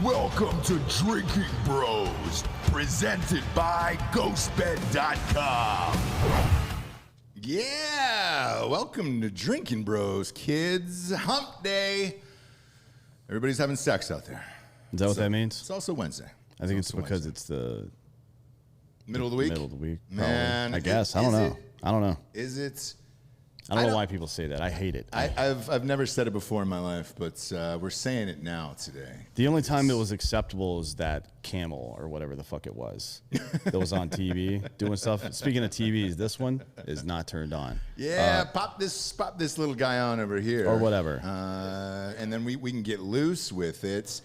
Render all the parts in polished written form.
Welcome to Drinking Bros, presented by GhostBed.com. Yeah, welcome to Drinking Bros, kids. Hump day. Everybody's having sex out there. Is that what that means? It's also Wednesday. I think it's because it's the middle of the week. Middle of the week, man. I guess I don't know. I don't know. Is it? I don't know why people say that. I hate it. I've never said it before in my life, but we're saying it now today. The only time it was acceptable is that camel or whatever the fuck it was that was on TV doing stuff. Speaking of TVs, this one is not turned on. Yeah, pop this little guy on over here or whatever, and then we can get loose with it.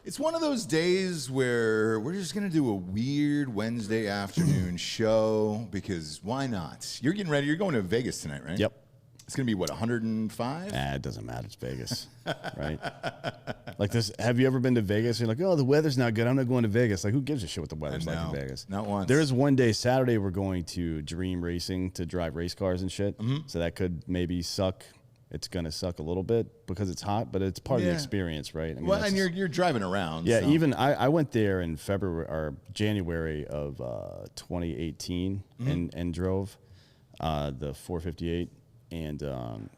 It's one of those days where we're just going to do a weird Wednesday afternoon show because why not? You're getting ready. You're going to Vegas tonight, right? Yep. It's going to be, what, 105? It doesn't matter. It's Vegas, right? Like this. Have you ever been to Vegas? You're like, oh, the weather's not good. I'm not going to Vegas. Like, who gives a shit what the weather's like in Vegas? Not once. There is one day, Saturday, we're going to Dream Racing to drive race cars and shit. Mm-hmm. So that could maybe suck. It's going to suck a little bit because it's hot, but it's part of the experience, right? I mean, well, and you're driving around. Yeah, so. even I went there in February or January of 2018 and drove the 458, and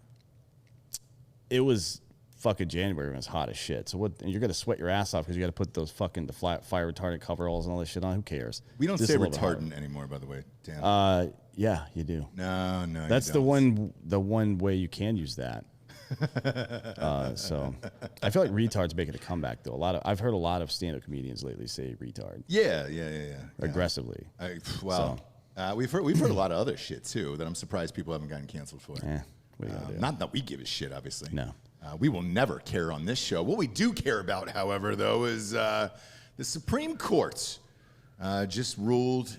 it was fucking January when it was hot as shit. So what? And you're going to sweat your ass off because you got to put those fucking fire retardant coveralls and all this shit on. Who cares? We don't say retardant anymore, by the way, Dan. Yeah, you do. No, that's the one way you can use that. So I feel like retards making a comeback though. I've heard a lot of stand-up comedians lately say retard. Yeah. Aggressively. We've heard a lot of other shit too that I'm surprised people haven't gotten canceled for. Not that we give a shit, obviously. No. We will never care on this show. What we do care about, however, though, is the Supreme Court just ruled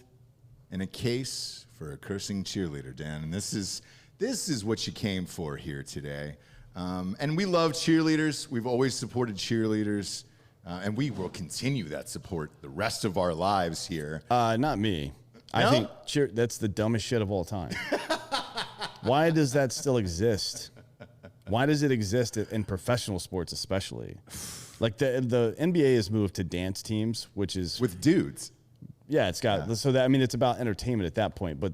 in a case for a cursing cheerleader, Dan. And this is what you came for here today. And we love cheerleaders. We've always supported cheerleaders. And we will continue that support the rest of our lives here. Not me. No? I think that's the dumbest shit of all time. Why does that still exist? Why does it exist in professional sports especially? Like the NBA has moved to dance teams, which is... with dudes. Yeah, it's got... So that, I mean, it's about entertainment at that point, but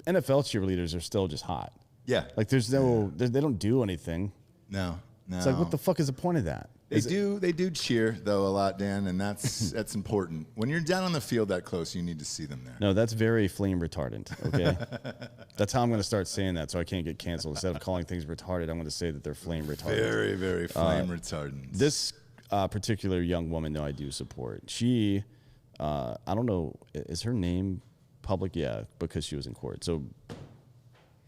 NFL cheerleaders are still just hot. Yeah. Like there's no... They don't do anything. No. It's like, what the fuck is the point of that? They do cheer, though, a lot, Dan, and that's important. When you're down on the field that close, you need to see them there. No, that's very flame retardant, okay? That's how I'm going to start saying that so I can't get canceled. Instead of calling things retarded, I'm going to say that they're flame retardant. Very, very flame retardant. This particular young woman, though, I do support. She, I don't know, is her name public? Yeah, because she was in court. So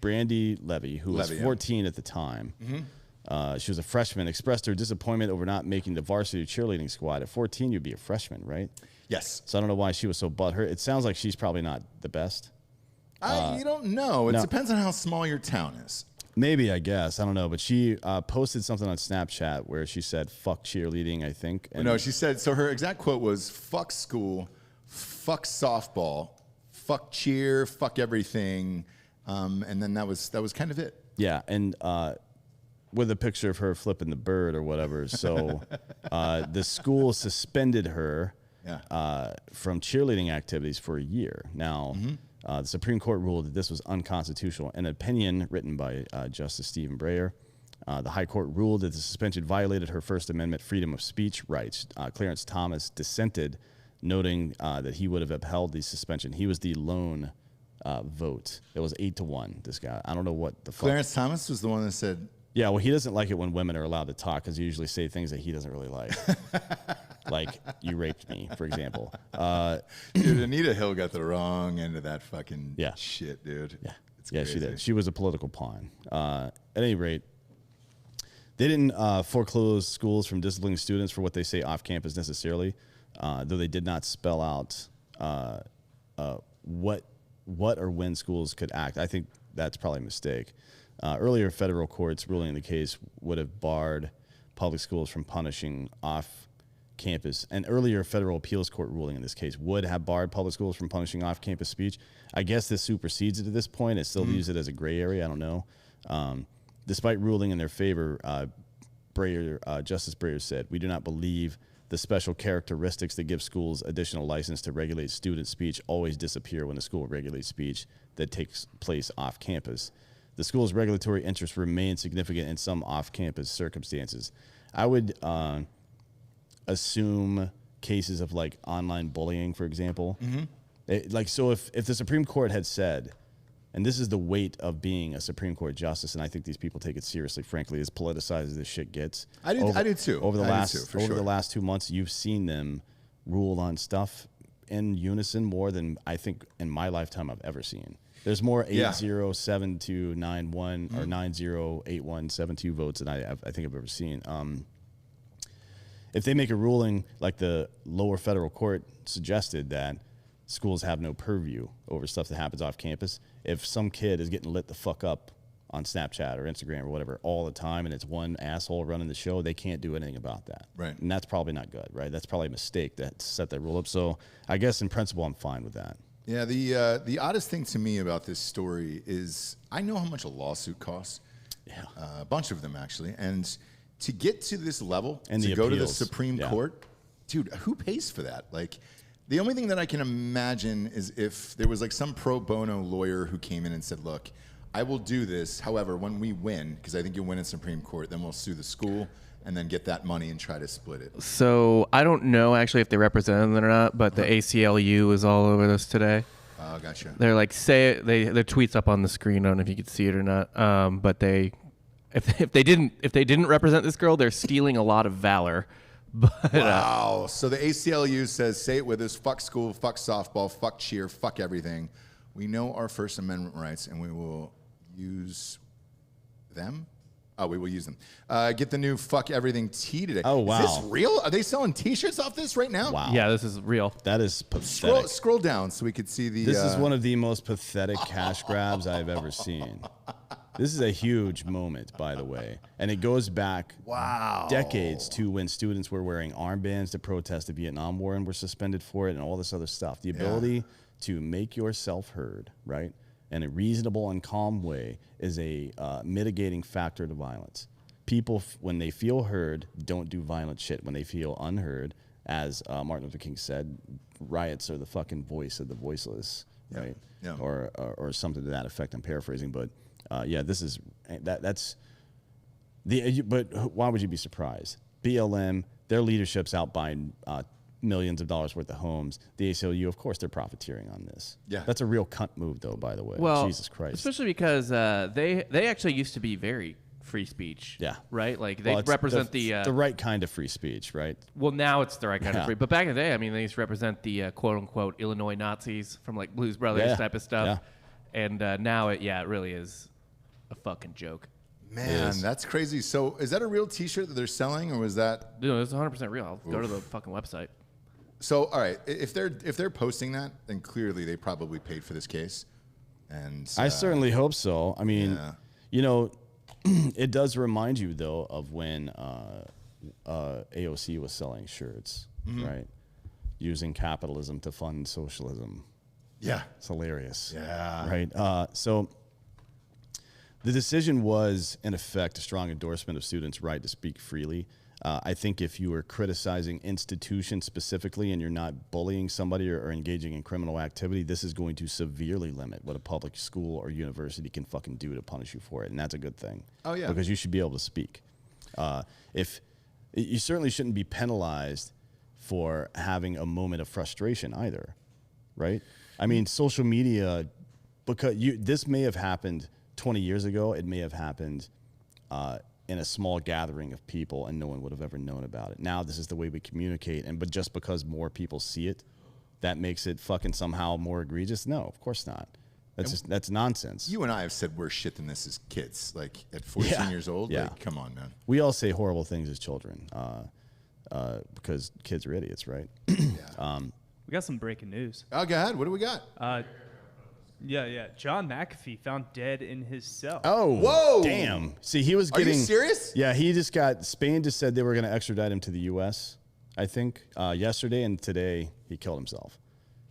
Brandy Levy, who was 14 at the time, she was a freshman, expressed her disappointment over not making the varsity cheerleading squad. At 14, you'd be a freshman, right? Yes. So I don't know why she was so butthurt. It sounds like she's probably not the best. You don't know. It depends on how small your town is. Maybe, I guess. I don't know. But she posted something on Snapchat where she said, fuck cheerleading, I think. And no, she said, so her exact quote was, fuck school, fuck softball, fuck cheer, fuck everything. And then that was kind of it. Yeah, and... with a picture of her flipping the bird or whatever. So the school suspended her from cheerleading activities for a year. Now, the Supreme Court ruled that this was unconstitutional. An opinion written by Justice Stephen Breyer. The High Court ruled that the suspension violated her First Amendment freedom of speech rights. Clarence Thomas dissented, noting that he would have upheld the suspension. He was the lone vote. It was 8-1, this guy. I don't know what the fuck. Clarence Thomas was the one that said... Yeah, well, he doesn't like it when women are allowed to talk because he usually say things that he doesn't really like. Like, you raped me, for example. Dude, Anita Hill got the wrong end of that fucking shit, dude. Yeah, it's crazy. She did. She was a political pawn. At any rate, they didn't foreclose schools from disciplining students for what they say off campus necessarily, though they did not spell out what or when schools could act. I think that's probably a mistake. Earlier federal courts ruling in the case would have barred public schools from punishing off-campus. An earlier federal appeals court ruling in this case would have barred public schools from punishing off-campus speech. I guess this supersedes it at this point. It still leaves it as a gray area. I don't know. Despite ruling in their favor, Justice Breyer said, "We do not believe the special characteristics that give schools additional license to regulate student speech always disappear when the school regulates speech that takes place off campus. The school's regulatory interests remain significant in some off-campus circumstances. I would assume cases of like online bullying, for example. So if the Supreme Court had said, and this is the weight of being a Supreme Court justice, and I think these people take it seriously, frankly, as politicized as this shit gets. I do too. Over the last 2 months, you've seen them rule on stuff in unison more than I think in my lifetime I've ever seen. There's more 8-0-7-2-9-1 or 9-0-8-1-7-2 votes than I think I've ever seen. If they make a ruling like the lower federal court suggested that schools have no purview over stuff that happens off campus, if some kid is getting lit the fuck up on Snapchat or Instagram or whatever all the time and it's one asshole running the show, they can't do anything about that. Right. And that's probably not good, right? That's probably a mistake that set that rule up. So I guess in principle, I'm fine with that. Yeah, the oddest thing to me about this story is I know how much a lawsuit costs. Yeah. A bunch of them, actually. And to get to this level, and to go to the appeals. Supreme Court, dude, who pays for that? Like, the only thing that I can imagine is if there was like some pro bono lawyer who came in and said, look, I will do this. However, when we win, because I think you'll win in Supreme Court, then we'll sue the school and then get that money and try to split it. So I don't know actually if they represented it or not, but the ACLU is all over this today. Oh, gotcha. They're like, their tweets up on the screen. I don't know if you could see it or not. But if they didn't represent this girl, they're stealing a lot of valor. But, wow. So the ACLU says, say it with us, fuck school, fuck softball, fuck cheer, fuck everything. We know our First Amendment rights, and we will use them. Oh, we will use them. Get the new fuck everything tee today. Oh, wow. Is this real? Are they selling T-shirts off this right now? Wow. yeah, this is real. That is pathetic. Scroll down so we could see the... This is one of the most pathetic cash grabs I've ever seen. This is a huge moment, by the way. And it goes back decades to when students were wearing armbands to protest the Vietnam War and were suspended for it and all this other stuff. The ability to make yourself heard, right, in a reasonable and calm way is a mitigating factor to violence. People, when they feel heard, don't do violent shit. When they feel unheard, as Martin Luther King said, riots are the fucking voice of the voiceless, right? Yeah. Or something to that effect. I'm paraphrasing, but this is that's the. But why would you be surprised? BLM, their leadership's out buying millions of dollars worth of homes. The ACLU, of course, they're profiteering on this. Yeah, that's a real cunt move, though. By the way, well, Jesus Christ, especially because they actually used to be very free speech. Yeah, right. Like they represent the right kind of free speech, right? Well, now it's the right kind of free. But back in the day, I mean, they used to represent the quote unquote Illinois Nazis from like Blues Brothers type of stuff. Yeah. And now it really is a fucking joke. Man, that's crazy. So is that a real T-shirt that they're selling, or was that? No, it's 100% real. I'll go to the fucking website. So, all right, if they're posting that, then clearly they probably paid for this case. And I certainly hope so. I mean, you know, it does remind you though of when AOC was selling shirts, right? Using capitalism to fund socialism. Yeah, it's hilarious. Yeah, right. So the decision was, in effect, a strong endorsement of students' right to speak freely. I think if you are criticizing institutions specifically and you're not bullying somebody or engaging in criminal activity, this is going to severely limit what a public school or university can fucking do to punish you for it. And that's a good thing. Oh, yeah. Because you should be able to speak. If you certainly shouldn't be penalized for having a moment of frustration either, right? I mean, social media, because this may have happened 20 years ago. It may have happened in a small gathering of people, and no one would have ever known about it. Now this is the way we communicate, but just because more people see it, that makes it fucking somehow more egregious? No, of course not. That's nonsense. You and I have said worse shit than this as kids, like at 14 years old. Yeah. Like, come on, man. We all say horrible things as children because kids are idiots, right? We got some breaking news. Oh, go ahead. What do we got? John McAfee found dead in his cell. Oh, whoa! Damn. See, he was getting. Are you serious? Yeah, he just got. Spain just said they were going to extradite him to the U.S. I think yesterday, and today he killed himself.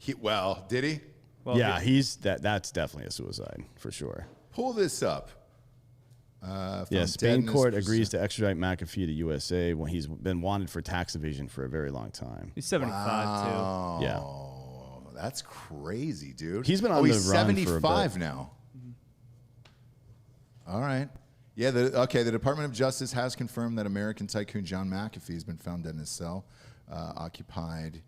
Did he? Well, yeah, that's definitely a suicide for sure. Pull this up. Spain court agrees to extradite McAfee to USA when he's been wanted for tax evasion for a very long time. He's 75 too. Yeah. That's crazy, dude. He's been on the run 75 for a bit. now. All right. Yeah, the Department of Justice has confirmed that American tycoon John McAfee has been found dead in his cell, occupied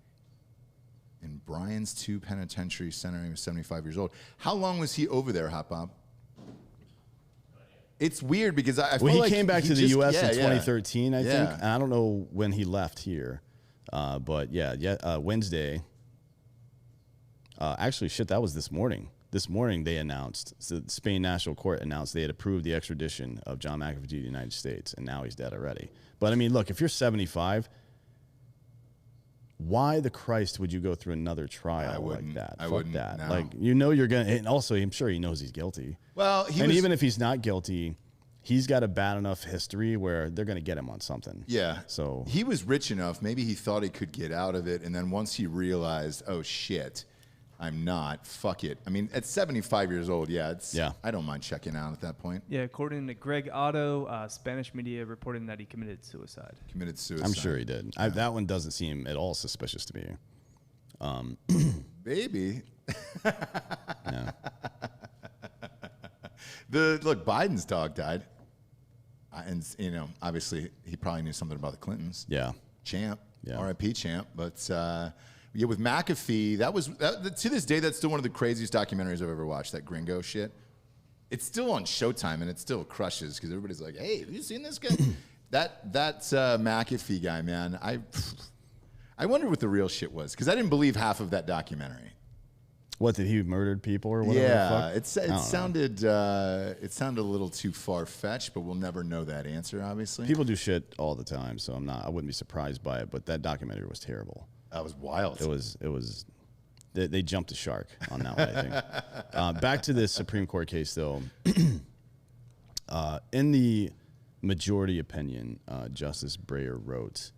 in Bryan's 2 Penitentiary Center. He was 75 years old. How long was he over there, Hot Bob? It's weird because I feel he like came back to the U.S. in 2013, I think. And I don't know when he left here. But Wednesday. Actually, that was this morning. This morning they announced, so the Spain National Court announced they had approved the extradition of John McAfee to the United States, and now he's dead already. But I mean, look, if you're 75, why the Christ would you go through another trial like that? Fuck that. No. Like, you know you're going to, and also I'm sure he knows he's guilty. Well, even if he's not guilty, he's got a bad enough history where they're going to get him on something. Yeah. So he was rich enough. Maybe he thought he could get out of it, and then once he realized, oh shit, I'm not. Fuck it. I mean, at 75 years old, I don't mind checking out at that point. Yeah, according to Greg Otto, Spanish media reporting that he committed suicide. I'm sure he did. Yeah. That one doesn't seem at all suspicious to me. Maybe. Yeah. Look, Biden's dog died. And, obviously he probably knew something about the Clintons. Yeah. Champ. Yeah. R.I.P. Champ. But, with McAfee, to this day, that's still one of the craziest documentaries I've ever watched, that Gringo shit. It's still on Showtime, and it still crushes because everybody's like, hey, have you seen this guy? That's McAfee guy, man. I wonder what the real shit was because I didn't believe half of that documentary. What, did he murdered people or whatever? Yeah, it sounded a little too far-fetched, but we'll never know that answer, obviously. People do shit all the time, so I wouldn't be surprised by it, but that documentary was terrible. That was wild. It was. They jumped the shark on that one, I think. Back to this Supreme Court case, though. In the majority opinion, Justice Breyer wrote,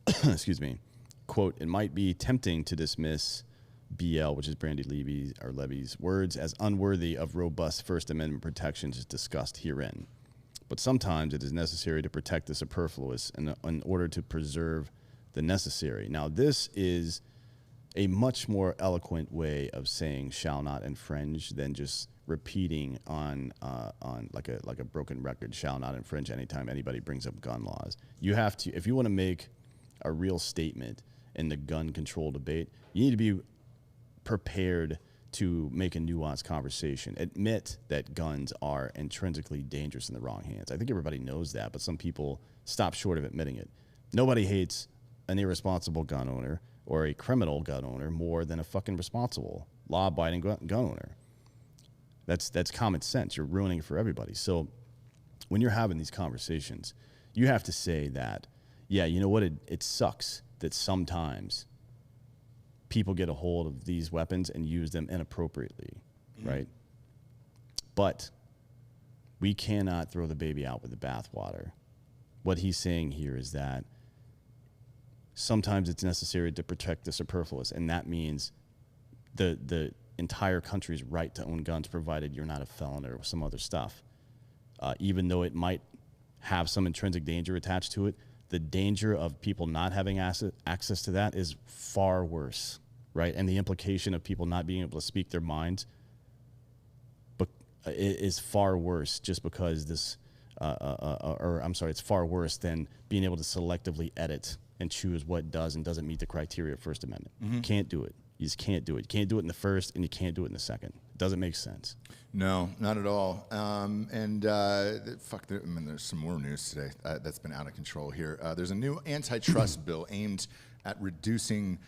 excuse me, quote, "It might be tempting to dismiss BL, which is Brandy Levy's words, as unworthy of robust First Amendment protections as discussed herein. But sometimes it is necessary to protect the superfluous in order to preserve the necessary." Now, this is a much more eloquent way of saying "shall not infringe" than just repeating on like a broken record, "shall not infringe" anytime anybody brings up gun laws. You have to, if you want to make a real statement in the gun control debate, you need to be prepared to make a nuanced conversation. Admit that guns are intrinsically dangerous in the wrong hands. I think everybody knows that, but some people stop short of admitting it. Nobody hates an irresponsible gun owner or a criminal gun owner more than a fucking responsible, law-abiding gun owner. That's common sense. You're ruining it for everybody. So when you're having these conversations, you have to say that, yeah, you know what? It sucks that sometimes people get a hold of these weapons and use them inappropriately, right? But we cannot throw the baby out with the bathwater. What he's saying here is that sometimes it's necessary to protect the superfluous, and that means the entire country's right to own guns, provided you're not a felon or some other stuff. Even though it might have some intrinsic danger attached to it, the danger of people not having access to that is far worse, right? And the implication of people not being able to speak their minds is far worse just because this, it's far worse than being able to selectively edit and choose what does and doesn't meet the criteria of First Amendment. You can't do it. You just can't do it. You can't do it in the first, and you can't do it in the second. It doesn't make sense. No, not at all. There's some more news today that's been out of control here. There's a new antitrust bill aimed at reducing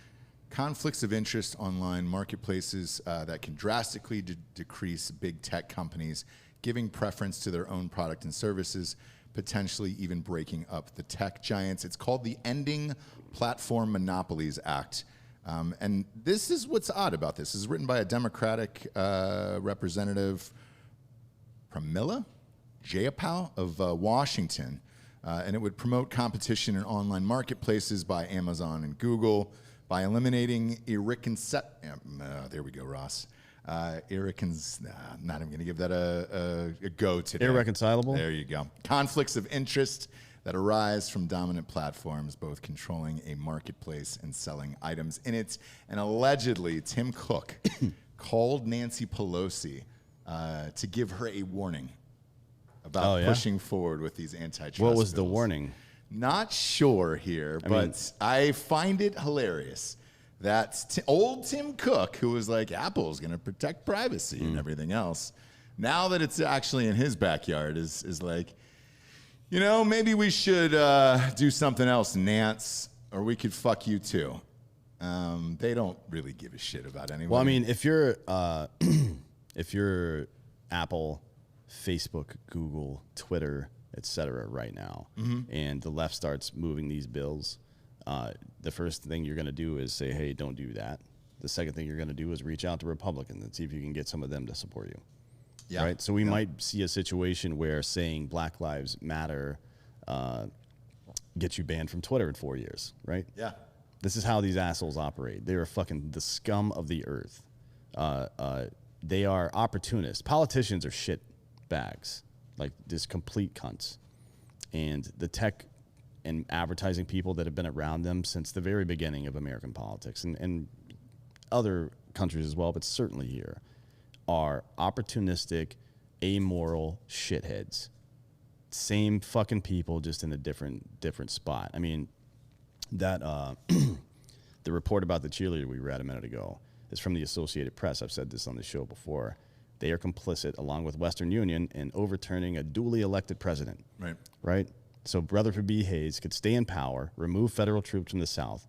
conflicts of interest online marketplaces that can drastically decrease big tech companies giving preference to their own product and services, potentially even breaking up the tech giants. It's called the Ending Platform Monopolies Act. And this is what's odd about this. This is written by a Democratic representative, Pramila Jayapal of Washington. And it would promote competition in online marketplaces by Amazon and Google by eliminating there we go, Ross. not even going to give that a go today. Irreconcilable? There you go. Conflicts of interest that arise from dominant platforms, both controlling a marketplace and selling items in it. And allegedly, Tim Cook called Nancy Pelosi to give her a warning about pushing forward with these antitrust What was bills. the warning? Not sure here, but I find it hilarious that old Tim Cook, who was like, Apple's going to protect privacy and everything else, now that it's actually in his backyard, is like, maybe we should do something else, Nance, or we could fuck you too. They don't really give a shit about anyone. Well, I mean, if you're Apple, Facebook, Google, Twitter, etc. right now, and the left starts moving these bills, the first thing you're going to do is say, hey, don't do that. The second thing you're going to do is reach out to Republicans and see if you can get some of them to support you. Yeah. Right? So we might see a situation where saying Black Lives Matter gets you banned from Twitter in 4 years, right? Yeah. This is how these assholes operate. They are fucking the scum of the earth. They are opportunists. Politicians are shit bags, like just complete cunts. And the tech and advertising people that have been around them since the very beginning of American politics and other countries as well, but certainly here, are opportunistic, amoral shitheads. Same fucking people, just in a different spot. I mean, that the report about the cheerleader we read a minute ago is from the Associated Press. I've said this on the show before. They are complicit, along with Western Union, in overturning a duly elected president. Right. Right? So Rutherford B. Hayes could stay in power, remove federal troops from the South,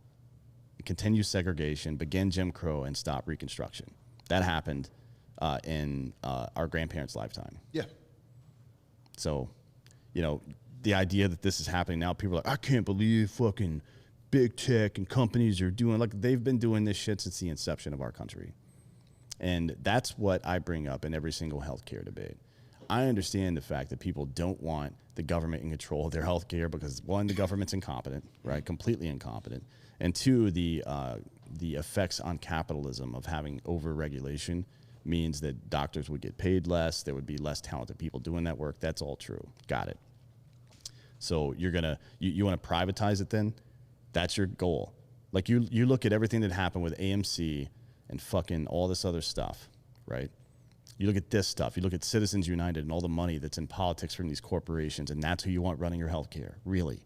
continue segregation, begin Jim Crow, and stop Reconstruction. That happened in our grandparents' lifetime. Yeah. So, the idea that this is happening now, people are like, I can't believe fucking big tech and companies are doing, like, they've been doing this shit since the inception of our country. And that's what I bring up in every single healthcare debate. I understand the fact that people don't want the government in control of their healthcare because, one, the government's incompetent, right? Completely incompetent. And two, the effects on capitalism of having over-regulation means that doctors would get paid less, there would be less talented people doing that work. That's all true. Got it. So you want to privatize it then? That's your goal. Like you look at everything that happened with AMC and fucking all this other stuff, right? You look at this stuff. You look at Citizens United and all the money that's in politics from these corporations, and that's who you want running your healthcare. Really?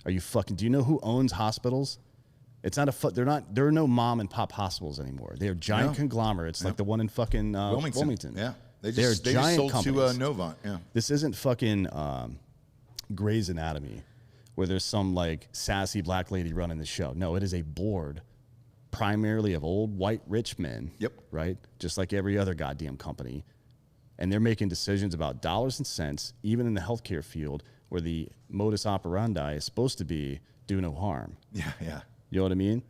Are you fucking? Do you know who owns hospitals? It's not there are no mom and pop hospitals anymore. They are giant conglomerates like the one in fucking Wilmington. Yeah. They just sold companies. To Novant. Yeah. This isn't fucking Grey's Anatomy where there's some like sassy black lady running the show. No, it is a board primarily of old white rich men. Yep. Right? Just like every other goddamn company. And they're making decisions about dollars and cents, even in the healthcare field where the modus operandi is supposed to be do no harm. Yeah, yeah. You know what I mean?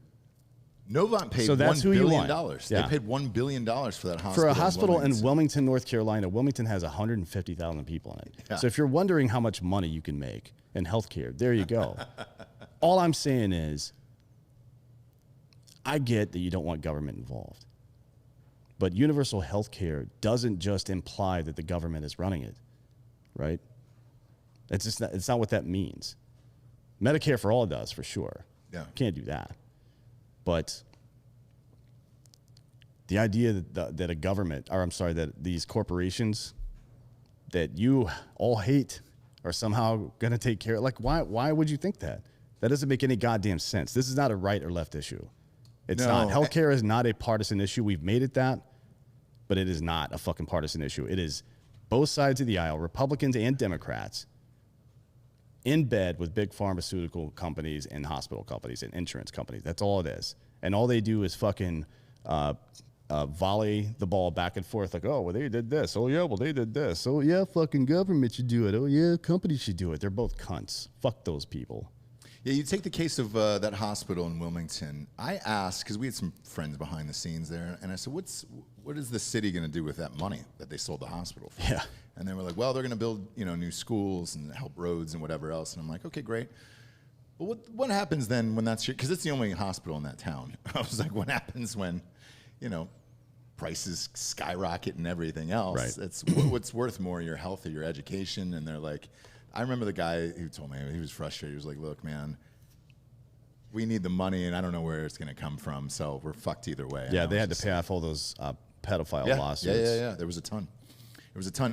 Novant paid $1 billion. They paid $1 billion for that hospital. For a hospital in Wilmington, North Carolina. Wilmington has 150,000 people in it. Yeah. So if you're wondering how much money you can make in healthcare, there you go. All I'm saying is, I get that you don't want government involved. But universal healthcare doesn't just imply that the government is running it, right? It's not what that means. Medicare for all does, for sure. Yeah. Can't do that. But the idea that a government, that these corporations that you all hate are somehow going to take care of, like, why would you think that? That doesn't make any goddamn sense. This is not a right or left issue. It's not. Healthcare is not a partisan issue. We've made it that, but it is not a fucking partisan issue. It is both sides of the aisle, Republicans and Democrats, in bed with big pharmaceutical companies and hospital companies and insurance companies. That's all it is. And all they do is fucking volley the ball back and forth like, oh, well, they did this. Oh, yeah, well, they did this. Oh, yeah, fucking government should do it. Oh, yeah, companies should do it. They're both cunts. Fuck those people. Yeah, you take the case of that hospital in Wilmington. I asked, because we had some friends behind the scenes there, and I said, what is the city going to do with that money that they sold the hospital for? Yeah. And they were like, well, they're going to build new schools and help roads and whatever else. And I'm like, okay, great. Well, what happens then when that's because it's the only hospital in that town. I was like, what happens when, prices skyrocket and everything else. Right. It's what's worth more, your health or your education. And they're like, I remember the guy who told me, he was frustrated. He was like, look, man, we need the money, and I don't know where it's going to come from, so we're fucked either way. Yeah, they had to pay off all those pedophile lawsuits. Yeah. There was a ton.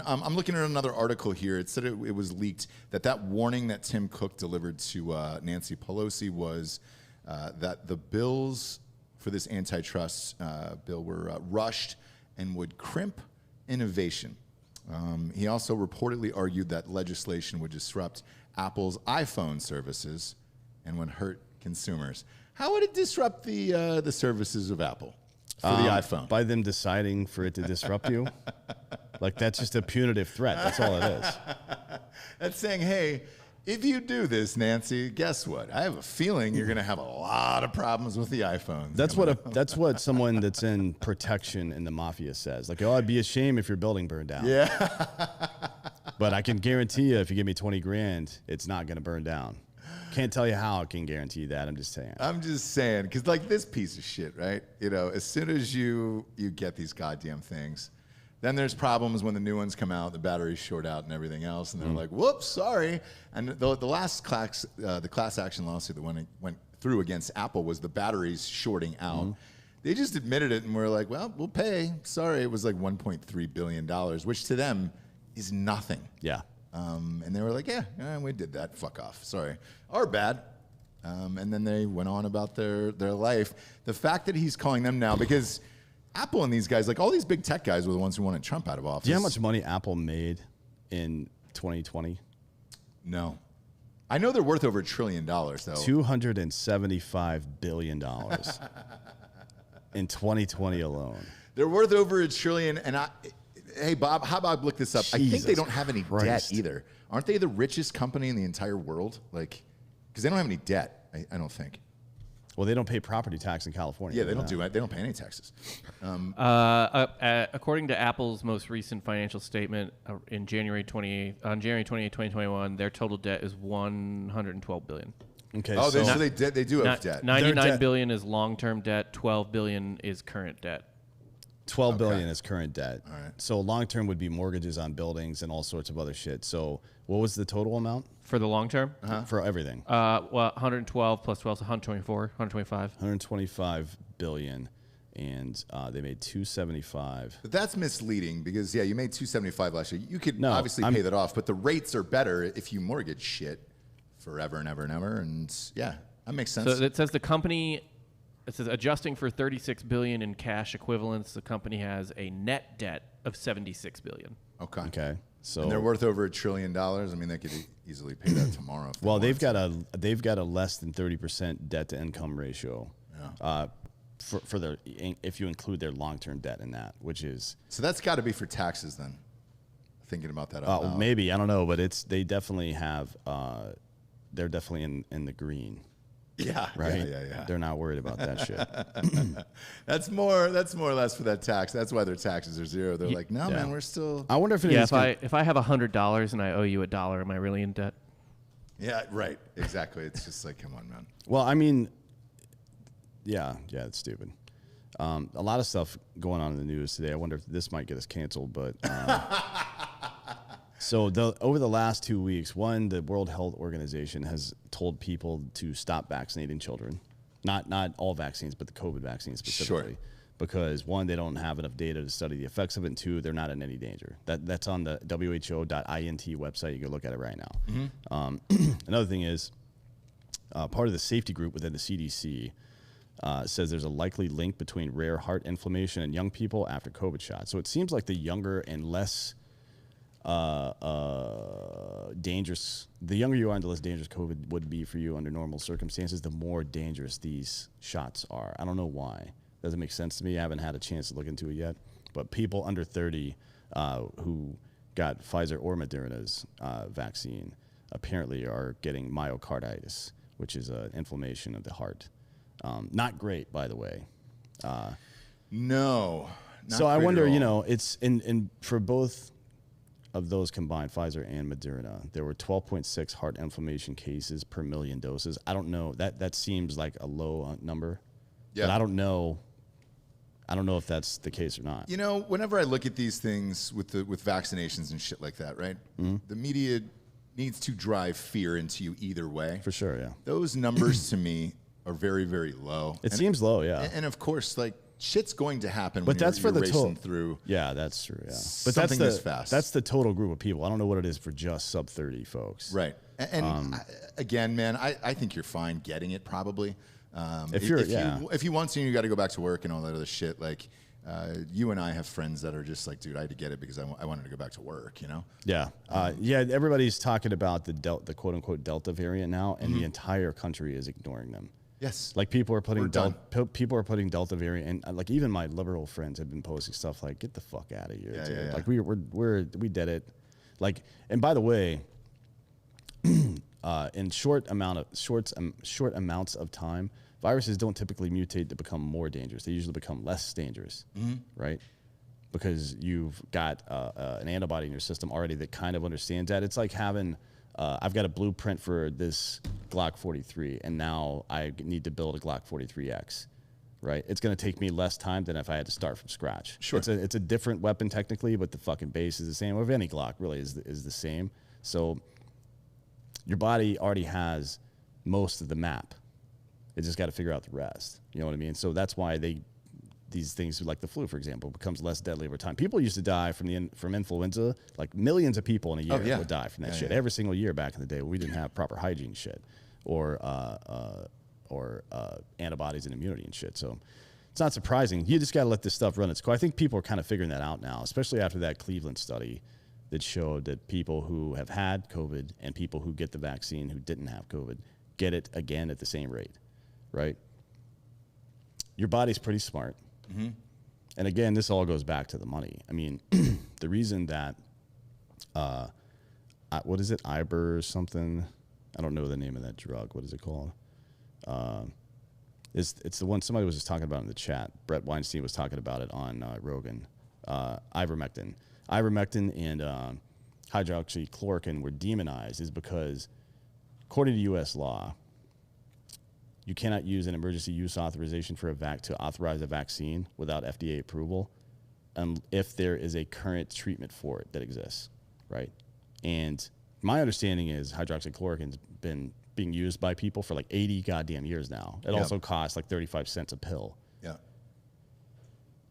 I'm looking at another article here. It said it was leaked that warning that Tim Cook delivered to Nancy Pelosi was that the bills for this antitrust bill were rushed and would crimp innovation. He also reportedly argued that legislation would disrupt Apple's iPhone services and would hurt consumers. How would it disrupt the services of Apple for the iPhone? By them deciding for it to disrupt you? Like, that's just a punitive threat. That's all it is. That's saying, hey, if you do this, Nancy, guess what? I have a feeling you're going to have a lot of problems with the iPhone. That's what someone that's in protection in the mafia says. Like, oh, I'd be ashamed if your building burned down. Yeah. But I can guarantee you, if you give me 20 grand, it's not going to burn down. Can't tell you how I can guarantee that. I'm just saying. Because like this piece of shit, right? You know, as soon as you get these goddamn things, then there's problems when the new ones come out, the batteries short out and everything else, and they're like, whoops, sorry. And the last class action lawsuit that went through against Apple was the batteries shorting out. They just admitted it and were like, well, we'll pay. Sorry, it was like $1.3 billion, which to them is nothing. Yeah. And they were like, yeah, we did that. Fuck off. Sorry. Our bad. And then they went on about their life. The fact that he's calling them now, because Apple and these guys, like all these big tech guys were the ones who wanted Trump out of office. Do you know how much money Apple made in 2020? No. I know they're worth over $1 trillion, though. $275 billion in 2020 alone. They're worth over $1 trillion. And hey, Bob, how about I look this up? I think they don't have any debt either. Aren't they the richest company in the entire world? Like, because they don't have any debt, I don't think. Well, they don't pay property tax in California. Yeah, they don't do it. They don't pay any taxes. According to Apple's most recent financial statement on January 28, 2021, their total debt is $112 billion. Okay. Oh, so they do have debt. $99 billion is long-term debt. $12 billion is current debt. $12 billion is current debt. All right. So long-term would be mortgages on buildings and all sorts of other shit. So what was the total amount? For the long term? For everything. Well, 112 plus 12 is 124, 125. 125 billion, and they made 275. But that's misleading because, you made 275 last year. You could obviously pay that off, but the rates are better if you mortgage shit forever and ever and ever. And, that makes sense. So it says the company... It says adjusting for $36 billion in cash equivalents, the company has a net debt of $76 billion. Okay. So and they're worth over $1 trillion. I mean, they could easily pay that tomorrow. Well, they've got a less than 30% debt to income ratio. Yeah. For their, if you include their long-term debt in that, which is that's got to be for taxes then. Thinking about that. Maybe, I don't know, but they definitely have. They're definitely in the green. Yeah, right. Yeah. They're not worried about that shit. That's more or less for that tax. That's why their taxes are zero. They're like, no, man, we're still. I wonder if if I have $100 and I owe you $1, am I really in debt? Yeah, right. Exactly. It's just like, come on, man. Well, I mean, yeah, it's stupid. A lot of stuff going on in the news today. I wonder if this might get us canceled, but. So over the last 2 weeks, the World Health Organization has told people to stop vaccinating children. Not all vaccines, but the COVID vaccines specifically. Sure. Because one, they don't have enough data to study the effects of it, and two, they're not in any danger. That's on the WHO.int website. You can look at it right now. Mm-hmm. Another thing is, part of the safety group within the CDC says there's a likely link between rare heart inflammation in young people after COVID shots. So it seems like the younger and less dangerous, the younger you are and the less dangerous COVID would be for you under normal circumstances, the more dangerous these shots are. I don't know why. Doesn't make sense to me. I haven't had a chance to look into it yet. But people under 30 who got Pfizer or Moderna's vaccine apparently are getting myocarditis, which is an inflammation of the heart. Not great, by the way. No. So I wonder, it's in for both of those combined, Pfizer and Moderna, there were 12.6 heart inflammation cases per million doses. I don't know. That seems like a low number. Yeah. But I don't know. I don't know if that's the case or not. You know, whenever I look at these things with vaccinations and shit like that, right? The media needs to drive fear into you either way. For sure, yeah. Those numbers to me are very, very low. It seems low, yeah. And of course, like, shit's going to happen but when that's you're for the racing through. Yeah, that's true, yeah. But Something this fast. That's the total group of people. I don't know what it is for just sub 30 folks. Right. And again, man, I think you're fine getting it probably. If you want to, you got to go back to work and all that other shit. Like, you and I have friends that are just like, dude, I had to get it because I wanted to go back to work, you know? Yeah. Everybody's talking about the quote unquote Delta variant now, and the entire country is ignoring them. Yes. Like people are putting Delta variant, and like even my liberal friends have been posting stuff like, get the fuck out of here, dude. Yeah. Like we did it. Like, and by the way, in short amounts of time, viruses don't typically mutate to become more dangerous. They usually become less dangerous, right? Because you've got an antibody in your system already that kind of understands that. It's like having, I've got a blueprint for this Glock 43, and now I need to build a Glock 43X, right? It's going to take me less time than if I had to start from scratch. Sure. It's a different weapon technically, but the fucking base is the same. Or if any Glock really is the same. So your body already has most of the map. It just got to figure out the rest. You know what I mean? So that's why these things like the flu, for example, becomes less deadly over time. People used to die from influenza, like millions of people in a year would die from that shit every single year back in the day. We didn't have proper hygiene shit or antibodies and immunity and shit. So it's not surprising. You just got to let this stuff run its course. I think people are kind of figuring that out now, especially after that Cleveland study that showed that people who have had COVID and people who get the vaccine who didn't have COVID get it again at the same rate, right? Your body's pretty smart. And again, this all goes back to the money. I mean, the reason that, what is it, Iber or something? I don't know the name of that drug. What is it called? It's the one somebody was just talking about in the chat. Brett Weinstein was talking about it on Rogan. Ivermectin. Ivermectin and hydroxychloroquine were demonized is because, according to U.S. law, you cannot use an emergency use authorization for to authorize a vaccine without FDA approval if there is a current treatment for it that exists, right? And my understanding is hydroxychloroquine's been being used by people for like 80 goddamn years now. It also costs like 35 cents a pill. Yeah.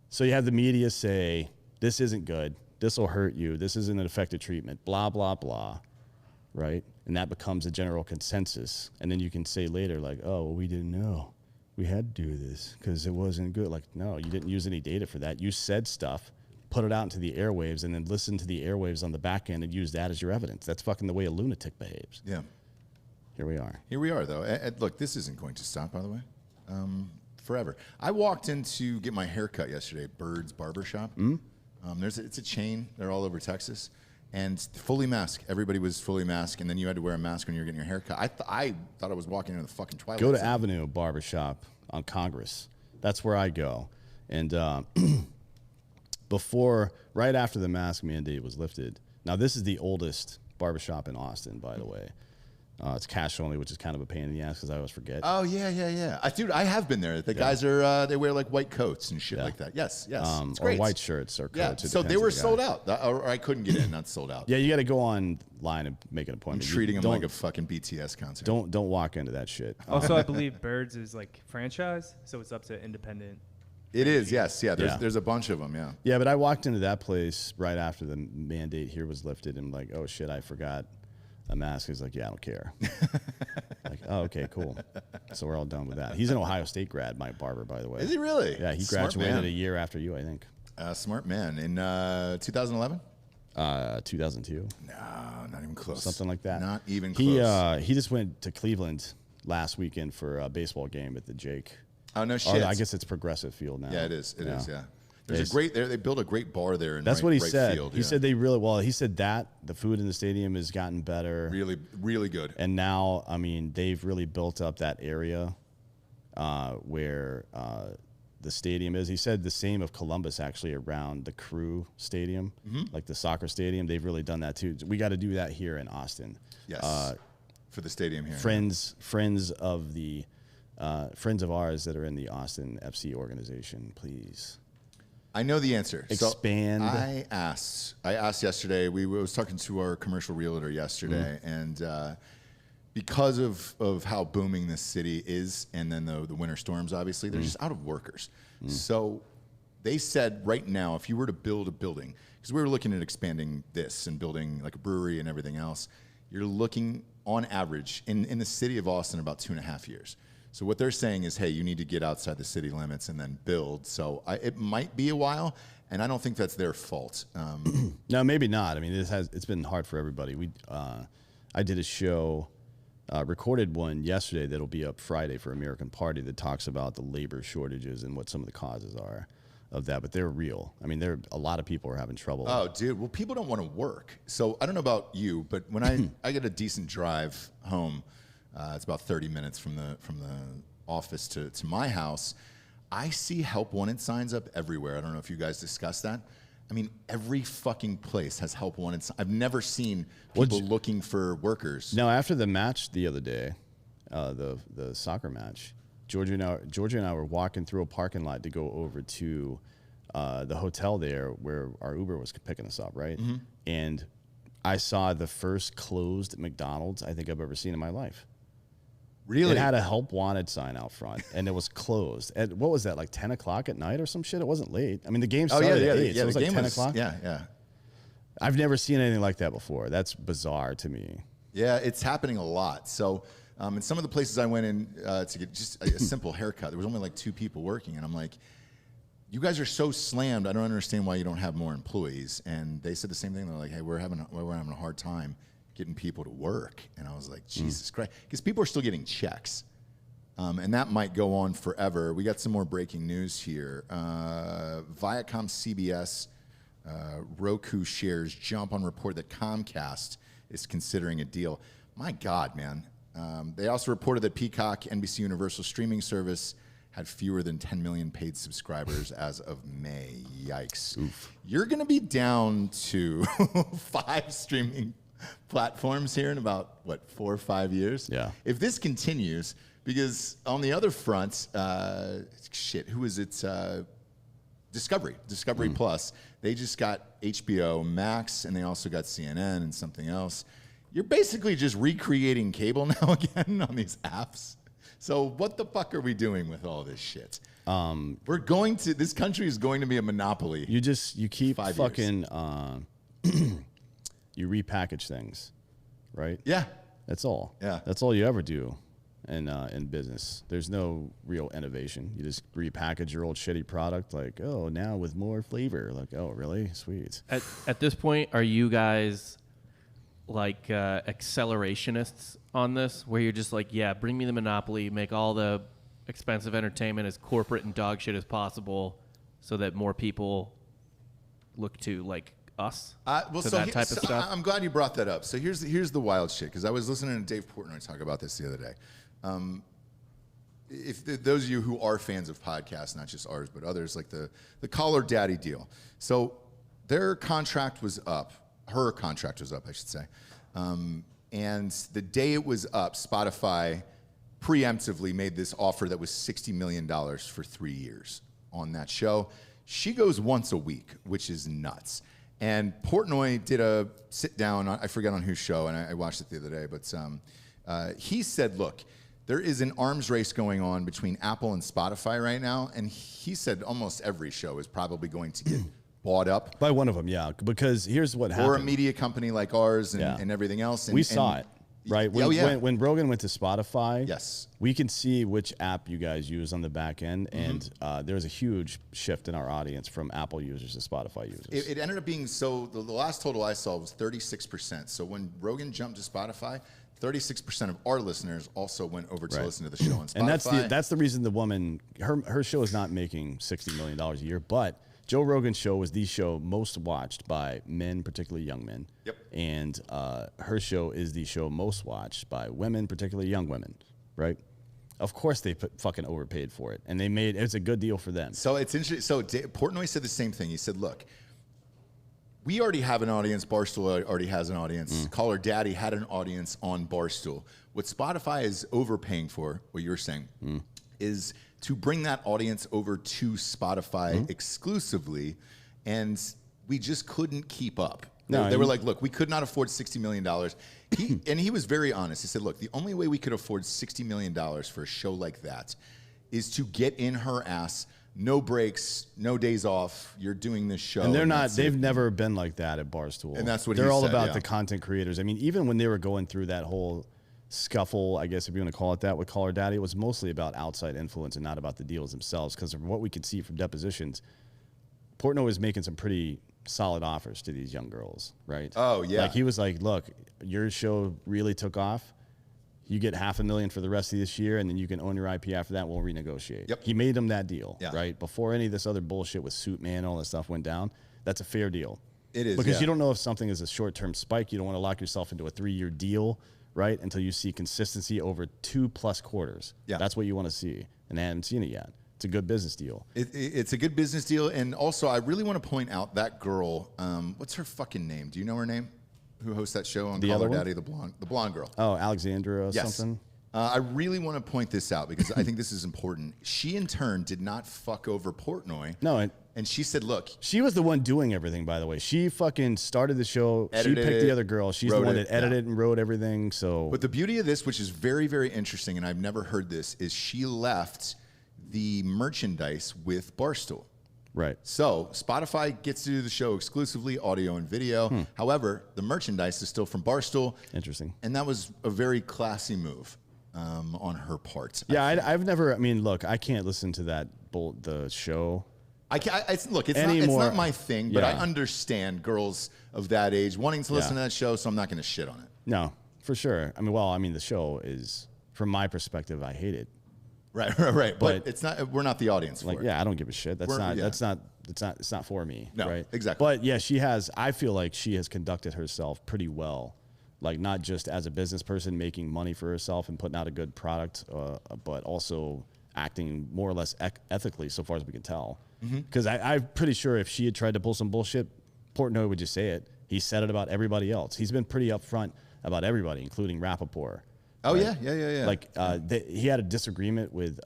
So you have the media say, this isn't good, this will hurt you, this isn't an effective treatment, blah, blah, blah, right? And that becomes a general consensus. And then you can say later, like, oh, well, we didn't know. We had to do this because it wasn't good. Like, no, you didn't use any data for that. You said stuff, put it out into the airwaves, and then listen to the airwaves on the back end and use that as your evidence. That's fucking the way a lunatic behaves. Yeah. Here we are. Here we are, though. Look, this isn't going to stop, by the way, forever. I walked in to get my hair cut yesterday at Bird's Barbershop. It's a chain. They're all over Texas. And fully masked. Everybody was fully masked, and then you had to wear a mask when you were getting your hair cut. I thought I was walking into the fucking Twilight Go to Zone. Avenue Barbershop on Congress. That's where I go. And right after the mask mandate was lifted, now this is the oldest barbershop in Austin, by the way. It's cash only, which is kind of a pain in the ass because I always forget. Oh, yeah. Dude, I have been there. The guys are, they wear like white coats and shit like that. Yes. It's great. Or white shirts or coats. Yeah, so they were sold out. Or I couldn't get in, not sold out. Yeah, you got to go online and make an appointment. I'm treating them like a fucking BTS concert. Don't walk into that shit. Also, I believe Birds is like franchise, so it's up to independent. It is, yes. Yeah, there's a bunch of them, yeah. Yeah, but I walked into that place right after the mandate here was lifted and like, oh shit, I forgot a mask. He's like, yeah, I don't care. Like, oh, okay, cool. So we're all done with that. He's an Ohio State grad, my barber, by the way. Is he really? Yeah, he graduated a year after you, I think. Smart man. In 2011? 2002. No, not even close. Something like that. Not even close. He just went to Cleveland last weekend for a baseball game at the Jake. Oh, no shit. I guess it's Progressive Field now. Yeah, it is. It is, yeah. There's they built a great bar there in That's what he said. Field, he said he said that the food in the stadium has gotten better. Really, really good. And now, I mean, they've really built up that area where the stadium is. He said the same of Columbus, actually, around the Crew Stadium, like the soccer stadium. They've really done that too. We got to do that here in Austin. Yes, for the stadium here. Friends of ours that are in the Austin FC organization, please I know the answer. Expand. So I asked yesterday. I was talking to our commercial realtor yesterday, and because of how booming this city is, and then the winter storms, obviously, they're just out of workers. So they said right now, if you were to build a building, because we were looking at expanding this and building like a brewery and everything else, you're looking on average in the city of Austin about 2.5 years. So what they're saying is, hey, you need to get outside the city limits and then build. So it might be a while, and I don't think that's their fault. No, maybe not. I mean, it's been hard for everybody. I did a show, recorded one yesterday that'll be up Friday for American Party that talks about the labor shortages and what some of the causes are of that, but they're real. I mean, a lot of people are having trouble. Oh, dude. Well, people don't want to work. So I don't know about you, but when I get a decent drive home, it's about 30 minutes from the office to my house, I see help wanted signs up everywhere. I don't know if you guys discussed that. I mean, every fucking place has help wanted signs. I've never seen people looking for workers. Now, after the match the other day, the soccer match, Georgia and I were walking through a parking lot to go over to the hotel there where our Uber was picking us up, right? Mm-hmm. And I saw the first closed McDonald's I think I've ever seen in my life. Really? It had a help wanted sign out front, and it was closed. At, what was that, like 10 o'clock at night or some shit? It wasn't late. I mean, the game started at 8, so it was like 10 o'clock. Yeah. I've never seen anything like that before. That's bizarre to me. Yeah, it's happening a lot. So in some of the places I went in to get just a simple haircut, there was only like 2 people working, and I'm like, you guys are so slammed, I don't understand why you don't have more employees. And they said the same thing. They're like, hey, we're having a hard time getting people to work. And I was like, Jesus Christ. Because people are still getting checks. And that might go on forever. We got some more breaking news here. Viacom CBS Roku shares jump on report that Comcast is considering a deal. My God, man. They also reported that Peacock, NBC Universal streaming service, had fewer than 10 million paid subscribers as of May. Yikes. Oof. You're going to be down to 5 streaming platforms here in about, 4 or 5 years? Yeah. If this continues, because on the other front, who is it? Discovery Plus. They just got HBO Max, and they also got CNN and something else. You're basically just recreating cable now again on these apps. So what the fuck are we doing with all this shit? This country is going to be a monopoly. You keep fucking, you repackage things, right? Yeah. That's all. Yeah. That's all you ever do in business. There's no real innovation. You just repackage your old shitty product like, oh, now with more flavor. Like, oh, really? Sweet. At this point, are you guys like accelerationists on this, where you're just like, yeah, bring me the monopoly, make all the expensive entertainment as corporate and dog shit as possible so that more people look to like us to that type of stuff? I'm glad you brought that up. So here's the wild shit, because I was listening to Dave Portnoy talk about this the other day. Those of you who are fans of podcasts, not just ours but others, like the Call Her Daddy deal. So her contract was up, I should say. And the day it was up, Spotify preemptively made this offer that was $60 million for 3 years on that show. She goes once a week, which is nuts. And Portnoy did a sit down, I forget on whose show, and I watched it the other day, but he said, look, there is an arms race going on between Apple and Spotify right now, and he said almost every show is probably going to get bought up. By one of them, yeah, because here's what happened. Or a media company like ours and everything else. We saw it, right? When Rogan went to Spotify, yes, we can see which app you guys use on the back end, and there's a huge shift in our audience from Apple users to Spotify users. It ended up being, so the last total I saw was 36%. So when Rogan jumped to Spotify, 36% of our listeners also went over to listen to the show on Spotify. And that's the reason the woman, her show is not making $60 million a year, but Joe Rogan's show was the show most watched by men, particularly young men. Yep. And her show is the show most watched by women, particularly young women, right? Of course they fucking overpaid for it, and it's a good deal for them. So it's interesting. So Portnoy said the same thing. He said, look, we already have an audience. Barstool already has an audience. Call Her Daddy had an audience on Barstool. What Spotify is overpaying for, what you're saying, is to bring that audience over to Spotify exclusively, and we just couldn't keep up. No, they were like, look, we could not afford $60 million. And he was very honest. He said, look, the only way we could afford $60 million for a show like that is to get in her ass, no breaks, no days off. You're doing this show. And they've never been like that at Barstool. And that's what they're he all said, about yeah. the content creators. I mean, even when they were going through that whole scuffle, I guess if you want to call it that, with Call Her Daddy, it was mostly about outside influence and not about the deals themselves. Because from what we could see from depositions, Portnoy is making some pretty solid offers to these young girls, right? Oh, yeah. Like he was like, look, your show really took off. You get $500,000 for the rest of this year, and then you can own your IP after that. We'll renegotiate. Yep. He made them that deal, Yeah. right? Before any of this other bullshit with Suit Man and all that stuff went down, that's a fair deal. It is, because yeah. you don't know if something is a short-term spike. You don't want to lock yourself into a 3-year deal, right? Until you see consistency over 2+ quarters. Yeah. That's what you want to see, and I haven't seen it yet. It's a good business deal. It's a good business deal, and also I really want to point out that girl. What's her fucking name? Do you know her name? Who hosts that show on The Call other Her one? Daddy, the blonde girl? Oh, Alexandra or Yes. something? I really want to point this out because I think this is important. She, in turn, did not fuck over Portnoy. No, And she said, look, she was the one doing everything, by the way. She fucking started the show. Edited She picked the it, other girl. She's the wrote one it, that edited yeah. and wrote everything. So, but the beauty of this, which is very, very interesting, and I've never heard this, is she left the merchandise with Barstool. right. So Spotify gets to do the show exclusively, audio and video. However, the merchandise is still from Barstool. Interesting. And that was a very classy move on her part. Yeah, I've never. I mean, look, I can't listen to the show. Look, it's Anymore. not my thing, but I Yeah. understand girls of that age wanting to listen Yeah. to that show, so I'm not going to shit on it. No, for sure. I mean, the show is, from my perspective, I hate it. Right. But But- it's not. We're not the audience for Like, it. yeah, I don't give a shit. That's We're- not. yeah. It's not for me. No, right? exactly. But yeah, she has. I feel like she has conducted herself pretty well. Like, not just as a business person making money for herself and putting out a good product, but also acting more or less ethically, so far as we can tell. Because I'm pretty sure if she had tried to pull some bullshit, Portnoy would just say it. He said it about everybody else. He's been pretty upfront about everybody, including Rappaport. Oh right? yeah. Like he had a disagreement with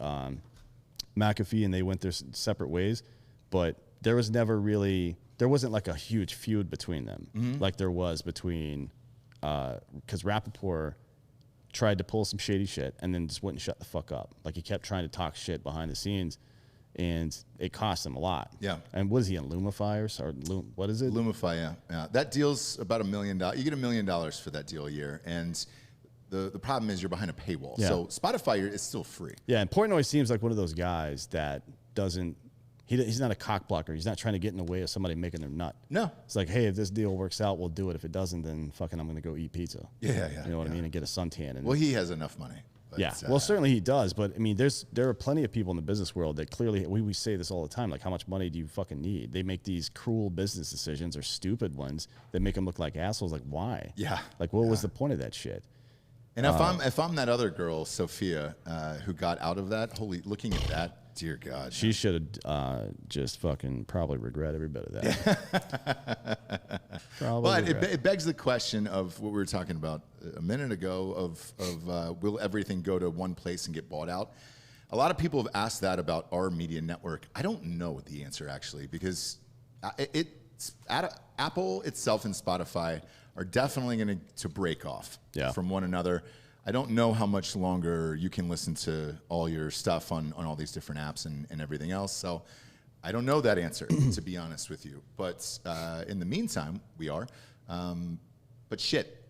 McAfee, and they went their separate ways. But there wasn't like a huge feud between them, like there was between, because Rappaport tried to pull some shady shit and then just wouldn't shut the fuck up. Like he kept trying to talk shit behind the scenes, and it cost him a lot. Yeah. And was he on Lumify or what is it? Lumify, yeah. That deal's about $1 million. You get $1 million for that deal a year, and the problem is you're behind a paywall. Yeah. So Spotify is still free. Yeah, and Portnoy seems like one of those guys that doesn't. He's not a cock blocker. He's not trying to get in the way of somebody making their nut. No. It's like, hey, if this deal works out, we'll do it. If it doesn't, then fucking I'm going to go eat pizza. Yeah. You know what I mean? And get a suntan. And Well, he has enough money. But, yeah. Well, certainly he does. But I mean, there are plenty of people in the business world that clearly, we say this all the time, like how much money do you fucking need? They make these cruel business decisions or stupid ones that make them look like assholes. Like, why? Yeah. Like, what was the point of that shit? And if I'm that other girl, Sophia, who got out of that, looking at that, dear God. She should have just fucking probably regret every bit of that. But it begs the question of what we were talking about a minute ago of will everything go to one place and get bought out? A lot of people have asked that about our media network. I don't know the answer, actually, because Apple itself and Spotify are definitely going to break off from one another. I don't know how much longer you can listen to all your stuff on all these different apps and everything else. So I don't know that answer, to be honest with you. But in the meantime, we are. But shit,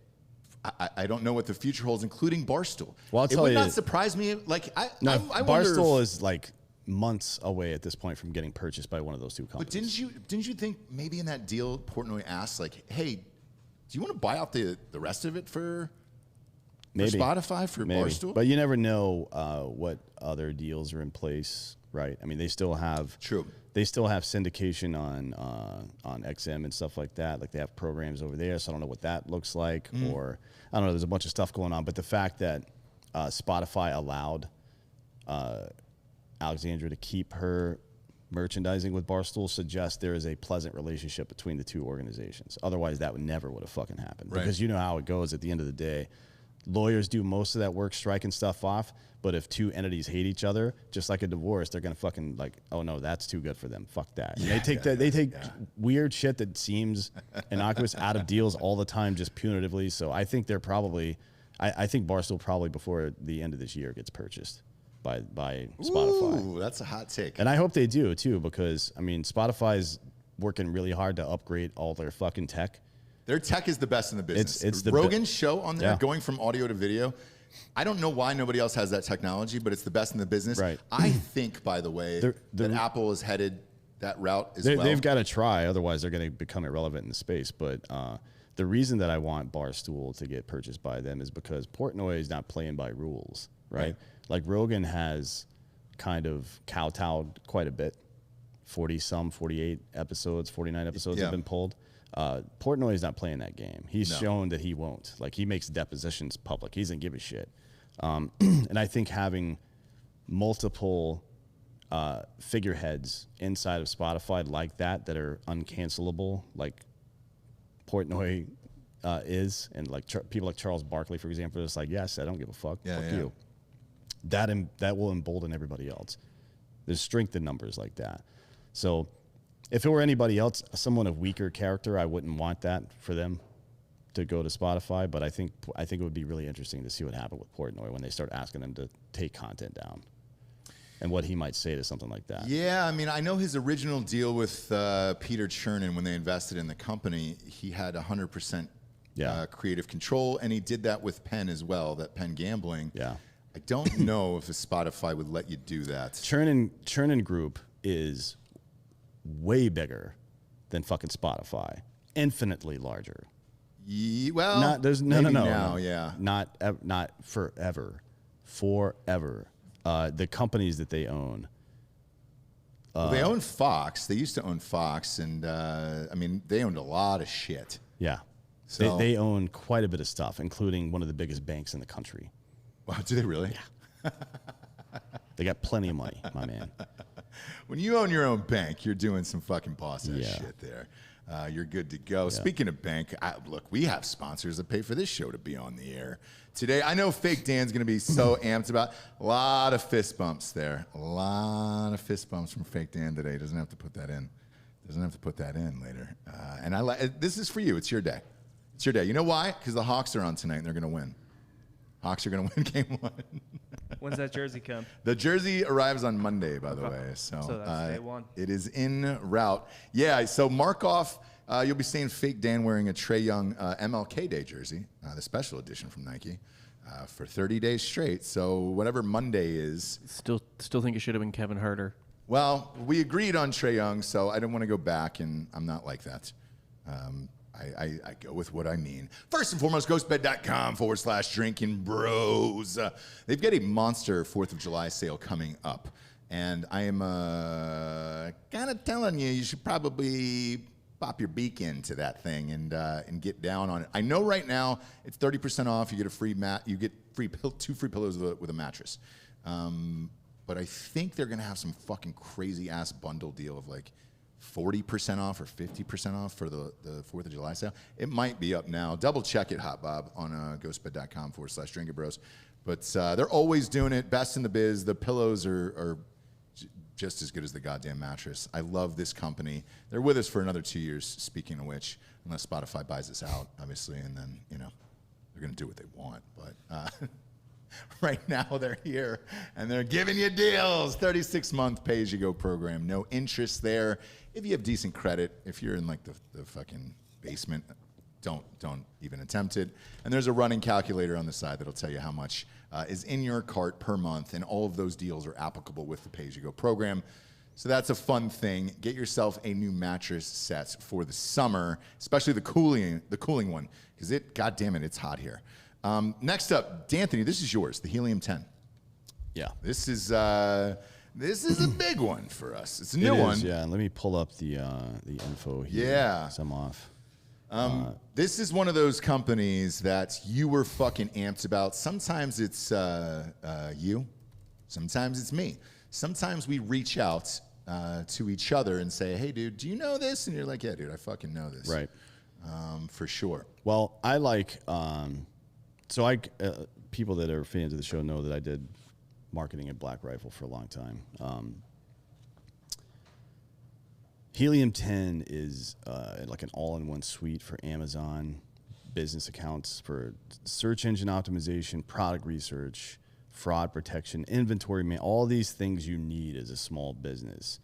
I don't know what the future holds, including Barstool. Well, I'll tell you, it would not surprise me. Like I Barstool is like months away at this point from getting purchased by one of those two companies. But didn't you think maybe in that deal Portnoy asked, like, hey, do you want to buy out the rest of it for Spotify, for Barstool? But you never know what other deals are in place, right? I mean, they still have syndication on XM and stuff like that. Like they have programs over there, so I don't know what that looks like. Or I don't know. There's a bunch of stuff going on, but the fact that Spotify allowed Alexandra to keep her merchandising with Barstool suggests there is a pleasant relationship between the two organizations. Otherwise, that never would have fucking happened. Right. Because you know how it goes at the end of the day. lawyers do most of that work striking stuff off. But if two entities hate each other, just like a divorce, they're gonna fucking like, oh no, that's too good for them. Fuck that. And they take weird shit that seems innocuous out of deals all the time, just punitively. So I think they're probably, I think Barstool probably before the end of this year gets purchased by Spotify. Ooh, that's a hot take. And I hope they do too, because I mean, Spotify's working really hard to upgrade all their fucking tech. Their tech is the best in the business. It's the Rogan's show on there, Yeah. going from audio to video. I don't know why nobody else has that technology, but it's the best in the business. Right. I think, by the way, that Apple is headed that route as well. They've got to try, otherwise they're going to become irrelevant in the space. But the reason that I want Barstool to get purchased by them is because Portnoy is not playing by rules, right? Like Rogan has kind of kowtowed quite a bit. 48 episodes, 49 episodes have been pulled. Portnoy is not playing that game. He's shown that he won't. Like, he makes depositions public. He doesn't give a shit. And I think having multiple figureheads inside of Spotify like that are uncancelable, like Portnoy is, and like people like Charles Barkley, for example, are just like, yes, I don't give a fuck. Fuck you. That will embolden everybody else. There's strength in numbers like that. So if it were anybody else, someone of weaker character, I wouldn't want that for them to go to Spotify. But I think it would be really interesting to see what happened with Portnoy when they start asking them to take content down, and what he might say to something like that. Yeah, I mean, I know his original deal with Peter Chernin when they invested in the company, he had 100% creative control, and he did that with Penn as well, that Penn Gambling. Yeah. I don't know if a Spotify would let you do that. Chernin Group is way bigger than fucking Spotify, infinitely larger. Well, Not now, yeah. Not forever. The companies that they own. Well, they own Fox. They used to own Fox, and I mean, they owned a lot of shit. Yeah. So They own quite a bit of stuff, including one of the biggest banks in the country. Wow, do they really? Yeah. They got plenty of money, my man. When you own your own bank, you're doing some fucking boss ass Yeah. shit there. You're good to go. Speaking of bank, look, we have sponsors that pay for this show to be on the air today. I know Fake Dan's going to be so amped about a lot of fist bumps there. A lot of fist bumps from Fake Dan today. Doesn't have to put that in. Doesn't have to put that in later. And this is for you. It's your day. It's your day. You know why? Because the Hawks are on tonight and they're going to win. Hawks are going to win game 1. When's that jersey come? The jersey arrives on Monday, by the way. So that's day one. It is en route. Yeah, so mark off. You'll be seeing Fake Dan wearing a Trae Young MLK Day jersey, the special edition from Nike, for 30 days straight. So whatever Monday is. Still think it should have been Kevin Herter. Well, we agreed on Trae Young, so I didn't want to go back, and I'm not like that. I go with what I mean. First and foremost, ghostbed.com/drinking bros. They've got a monster 4th of July sale coming up. And I am kind of telling you should probably pop your beak into that thing and get down on it. I know right now it's 30% off. You get a free mat. You get 2 free pillows with a mattress. But I think they're going to have some fucking crazy ass bundle deal of like 40% off or 50% off for the 4th of July sale. It might be up now. Double check it, Hot Bob, on ghostbed.com/drinking bros. But they're always doing it. Best in the biz. The pillows are just as good as the goddamn mattress. I love this company. They're with us for another 2 years, speaking of which, unless Spotify buys us out, obviously, and then, they're going to do what they want. But right now they're here, and they're giving you deals. 36-month pay-as-you-go program. No interest there. If you have decent credit, if you're in like the fucking basement, don't even attempt it. And there's a running calculator on the side that'll tell you how much is in your cart per month, and all of those deals are applicable with the pay-as-you-go program. So that's a fun thing. Get yourself a new mattress set for the summer, especially the cooling one, because God damn it, it's hot here. Next up, D'Anthony, this is yours, the Helium 10. Yeah. This is a big one for us. It's a new one. Yeah, let me pull up the info here. Yeah. So I'm off. This is one of those companies that you were fucking amped about. Sometimes it's you. Sometimes it's me. Sometimes we reach out to each other and say, hey, dude, do you know this? And you're like, yeah, dude, I fucking know this. Right. For sure. Well, I like So people that are fans of the show know that I did marketing at Black Rifle for a long time. Helium 10 is like an all-in-one suite for Amazon business accounts for search engine optimization, product research, fraud protection, inventory, all these things you need as a small business.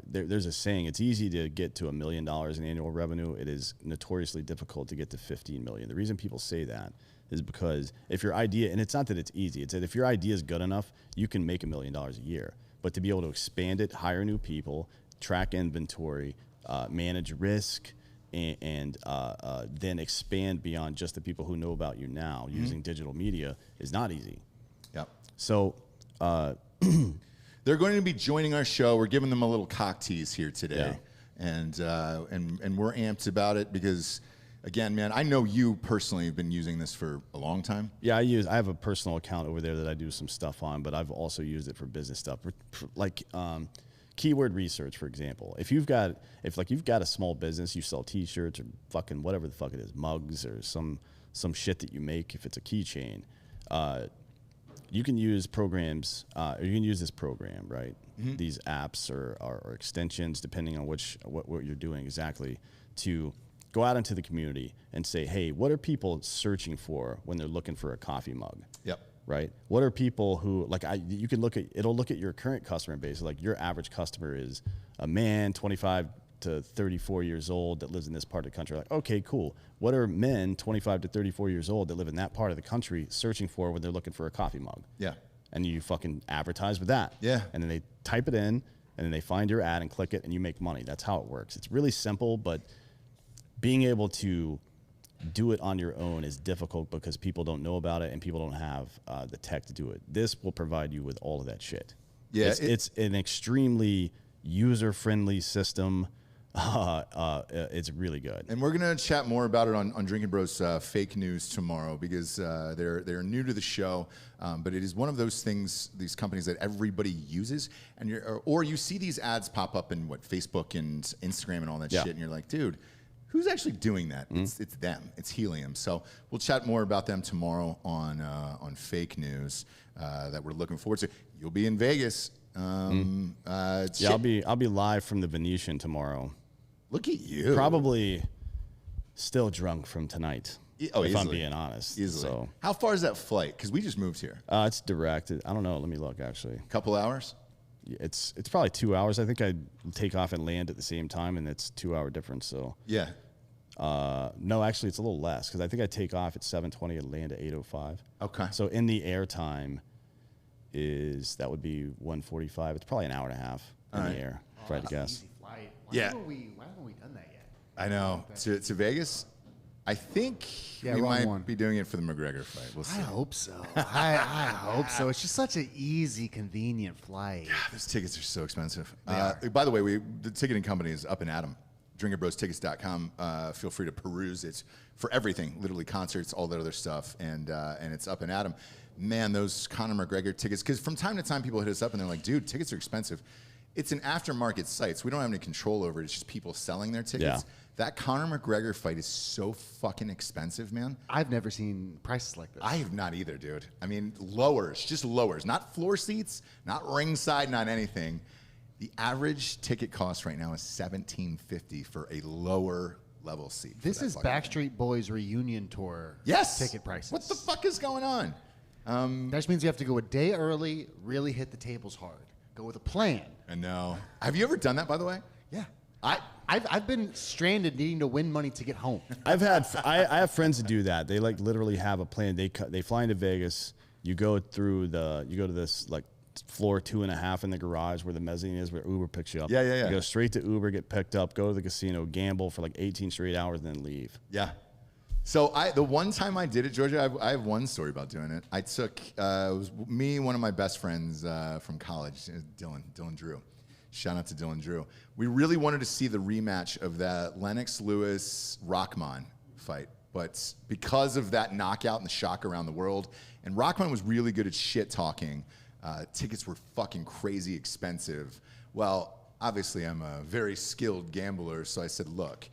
There's a saying, it's easy to get to $1 million in annual revenue. It is notoriously difficult to get to 15 million. The reason people say that is because if your idea, and it's not that it's easy, it's that if your idea is good enough, you can make $1 million a year. But to be able to expand it, hire new people, track inventory, manage risk, and then expand beyond just the people who know about you now using digital media is not easy. Yep. So they're going to be joining our show. We're giving them a little cock tease here today, and we're amped about it because, again, man, I know you personally have been using this for a long time. Yeah, I have a personal account over there that I do some stuff on, but I've also used it for business stuff, like keyword research, for example. If you've got a small business, you sell T-shirts or fucking whatever the fuck it is, mugs or some shit that you make. If it's a keychain, you can use programs, or you can use this program, right? These apps or extensions, depending on what you're doing exactly, to go out into the community and say, hey, what are people searching for when they're looking for a coffee mug? Yep. Right? What are people who, you can it'll look at your current customer base. Like your average customer is a man, 25 to 34 years old that lives in this part of the country. Like, okay, cool. What are men 25 to 34 years old that live in that part of the country searching for when they're looking for a coffee mug? Yeah. And you fucking advertise with that. Yeah. And then they type it in, and then they find your ad and click it, and you make money. That's how it works. It's really simple, but being able to do it on your own is difficult because people don't know about it and people don't have the tech to do it. This will provide you with all of that shit. Yeah, it's an extremely user-friendly system. It's really good. And we're going to chat more about it on Drinkin' Bros Fake News tomorrow because they're new to the show, but it is one of those things, these companies that everybody uses, and you see these ads pop up in Facebook and Instagram and all that shit, and you're like, dude, who's actually doing that? It's them. It's Helium. So we'll chat more about them tomorrow on Fake News that we're looking forward to. You'll be in Vegas. I'll be live from the Venetian tomorrow. Look at you. Probably still drunk from tonight. If easily. I'm being honest. Easily. So how far is that flight? Because we just moved here. It's direct. I don't know. Let me look. Actually, couple hours. It's probably 2 hours. I think I take off and land at the same time, and it's 2 hour difference. So yeah. No, actually, it's a little less because I think I take off at 7:20 and land at 8:05. Okay. So in the air time that would be 1:45. It's probably an hour and a half in the air, if I had to guess. Easy flight. Why Yeah. haven't we done that yet? I know. To Vegas? I think we wrong might one. be doing it for the McGregor fight. We'll see. I hope so. I hope so. It's just such an easy, convenient flight. Those tickets are so expensive. They are. By the way, the ticketing company is up and at 'em. DrinkinBrosTickets.com. Feel free to peruse it for everything, literally concerts, all that other stuff, and it's up and at 'em. Man, those Conor McGregor tickets, because from time to time people hit us up and they're like, dude, tickets are expensive. It's an aftermarket site, so we don't have any control over it. It's just people selling their tickets. Yeah. That Conor McGregor fight is so fucking expensive, man. I've never seen prices like this. I have not either, dude. I mean, just lowers, not floor seats, not ringside, not anything. The average ticket cost right now is $17.50 for a lower level seat. This is Backstreet Boys reunion tour ticket prices. What the fuck is going on? That just means you have to go a day early, really hit the tables hard. Go with a plan. I know. Have you ever done that, by the way? Yeah. I've been stranded needing to win money to get home. I have friends that do that. They like literally have a plan. They fly into Vegas. You go to this like floor 2.5 in the garage where the mezzanine is, where Uber picks you up. Yeah. You go straight to Uber, get picked up, go to the casino, gamble for like 18 straight hours, and then leave. Yeah. So the one time I did it, Georgia, I have one story about doing it. I took it was me, one of my best friends from college, Dylan Drew. Shout out to Dylan Drew. We really wanted to see the rematch of that Lennox Lewis Rockman fight, but because of that knockout and the shock around the world, and Rockman was really good at shit talking. Tickets were fucking crazy expensive. Well, obviously I'm a very skilled gambler, so I said, look,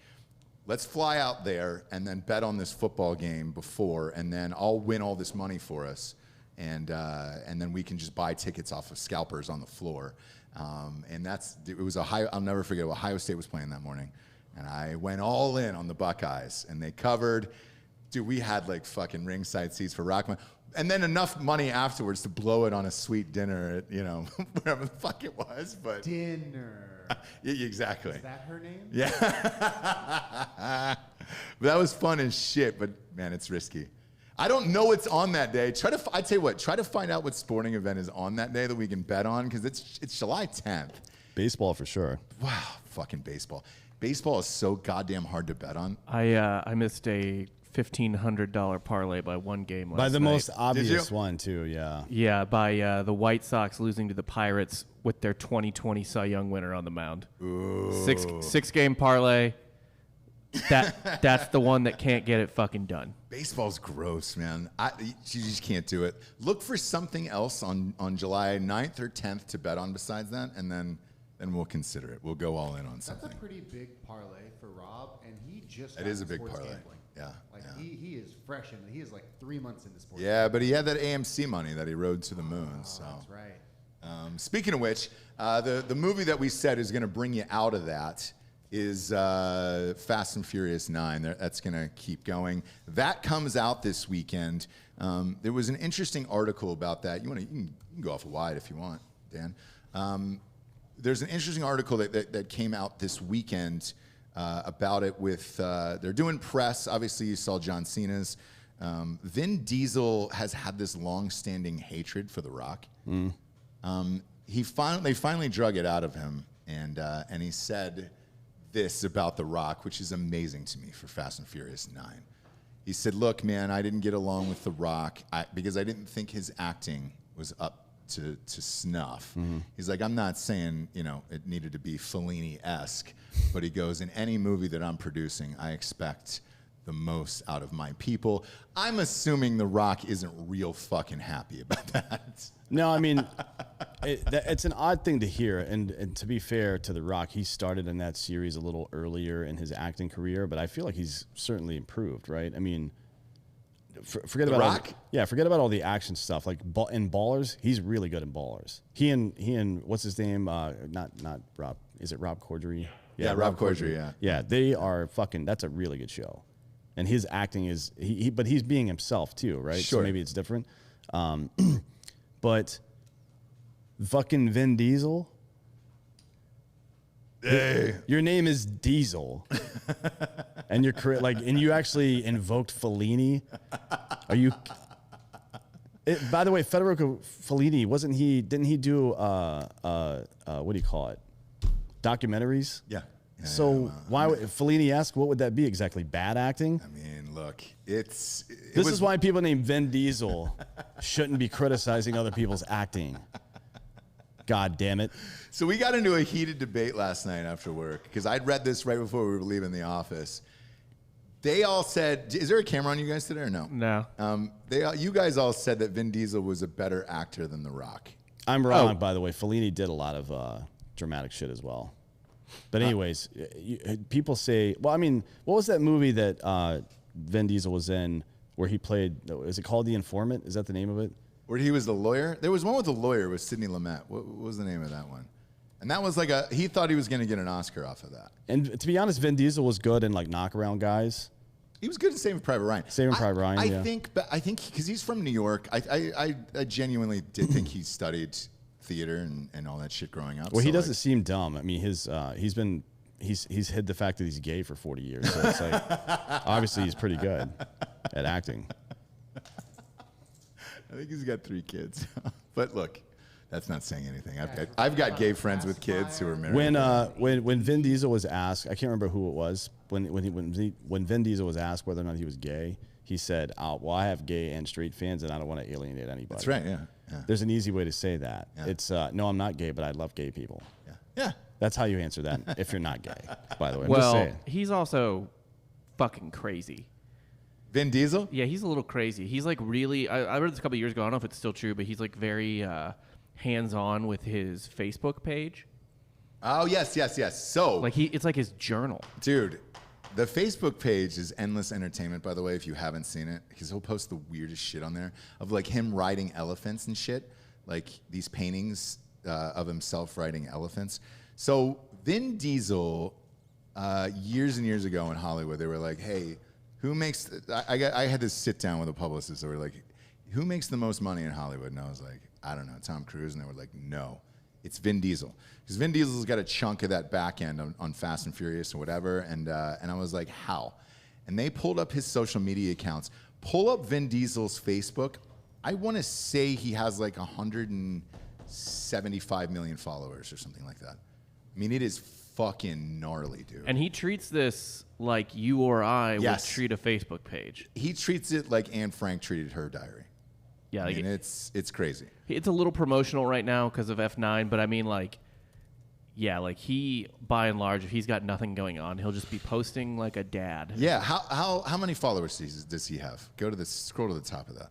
let's fly out there and then bet on this football game before, and then I'll win all this money for us, and then we can just buy tickets off of scalpers on the floor. And it was I'll never forget, Ohio State was playing that morning, and I went all in on the Buckeyes, and they covered. Dude, we had like fucking ringside seats for Rockman. And then enough money afterwards to blow it on a sweet dinner at, wherever the fuck it was. But Dinner. Yeah, exactly. Is that her name? Yeah. But that was fun as shit, but man, it's risky. I don't know what's on that day. I tell you what, try to find out what sporting event is on that day that we can bet on, because it's July 10th. Baseball for sure. Wow, fucking baseball. Baseball is so goddamn hard to bet on. I missed a $1,500 parlay by one game last night. By the most obvious one, too, yeah. Yeah, by the White Sox losing to the Pirates with their 2020 Cy Young winner on the mound. Ooh. Six game parlay. That's the one that can't get it fucking done. Baseball's gross, man. You just can't do it. Look for something else on July 9th or 10th to bet on besides that, and then we'll consider it. We'll go all in on something. That's a pretty big parlay for Rob, and he just It got is a into big sports parlay. gambling. Yeah. Like yeah. he is fresh in it. He is like 3 months into sports. Yeah, but he had that AMC money that he rode to the moon. So That's right. Speaking of which, the movie that we said is going to bring you out of that is Fast and Furious 9. That's going to keep going. That comes out this weekend. There was an interesting article about that. You can go off wide if you want, Dan. There's an interesting article that came out this weekend about it with, they're doing press. Obviously, you saw John Cena's. Vin Diesel has had this long-standing hatred for The Rock. They finally drug it out of him, and he said this about The Rock, which is amazing to me for Fast and Furious 9. He said, look, man, I didn't get along with The Rock because I didn't think his acting was up to snuff. He's like, I'm not saying, it needed to be Fellini-esque, but he goes, in any movie that I'm producing, I expect the most out of my people. I'm assuming The Rock isn't real fucking happy about that. No, I mean, it's an odd thing to hear. And to be fair to The Rock, he started in that series a little earlier in his acting career, but I feel like he's certainly improved, right? I mean, forget about Rock? Forget about all the action stuff. Like in Ballers, he's really good in Ballers. He and what's his name? Not Rob. Is it Rob Corddry? Yeah, Rob Corddry. Yeah. Yeah, they are fucking. That's a really good show, and his acting is but he's being himself too, right? Sure. So maybe it's different. But fucking Vin Diesel. Hey. Your name is Diesel, and you're and you actually invoked Fellini. Are you? By the way, Federico Fellini didn't he do what do you call it? Documentaries. Yeah. So why would Fellini ask? What would that be exactly? Bad acting? I mean, look, This is why people named Vin Diesel shouldn't be criticizing other people's acting. God damn it. So we got into a heated debate last night after work because I'd read this right before we were leaving the office. They all said, is there a camera on you guys today or no? No. You guys all said that Vin Diesel was a better actor than The Rock. I'm wrong, by the way. Fellini did a lot of dramatic shit as well. But anyways, people say, well, I mean, what was that movie that Vin Diesel was in where he played, is it called The Informant? Is that the name of it? Where he was the lawyer? There was one with the lawyer with Sidney Lumet. What was the name of that one? And that was like he thought he was going to get an Oscar off of that. And to be honest, Vin Diesel was good in like knockaround guys. He was good at Saving Private Ryan. Saving Private Ryan, yeah. I think because he's from New York, I genuinely did think he studied theater and all that shit growing up. Well, he doesn't seem dumb. I mean, he's hid the fact that he's gay for 40 years. So it's like, obviously he's pretty good at acting. I think he's got 3 kids. But look, that's not saying anything. I've got gay friends with kids who are married. When Vin Diesel was asked, I can't remember who it was. When Vin Diesel was asked whether or not he was gay, he said, well, I have gay and straight fans, and I don't want to alienate anybody. That's right, yeah. There's an easy way to say that. Yeah. It's, no, I'm not gay, but I love gay people. Yeah. That's how you answer that if you're not gay, by the way. I'm just Well, saying. he's also fucking crazy. Vin Diesel? Yeah, he's a little crazy. He's like really, I read this a couple of years ago. I don't know if it's still true, but he's like very hands-on with his Facebook page. Oh, yes. So, Like it's like his journal. dude, The Facebook page is Endless Entertainment, by the way, if you haven't seen it, because he'll post the weirdest shit on there of like him riding elephants and shit, like these paintings of himself riding elephants. So Vin Diesel, years and years ago in Hollywood, they were like, hey, who makes, I had this sit down with a publicist. They were like, who makes the most money in Hollywood? And I was like, I don't know, Tom Cruise. And they were like, no, it's Vin Diesel. Because Vin Diesel's got a chunk of that back end on Fast and Furious or whatever. And I was like, how? And they pulled up his social media accounts. Pull up Vin Diesel's Facebook. I want to say he has like 175 million followers or something like that. I mean, it is fucking gnarly, dude. And he treats this like you or I would Yes. treat a Facebook page. He treats it like Anne Frank treated her diary. Yeah, I like mean, it's crazy. it's a little promotional right now because of F9, but I mean, like, yeah, like he, by and large, if he's got nothing going on, he'll just be posting like a dad. Yeah, how many followers does he have? Scroll to the top of that.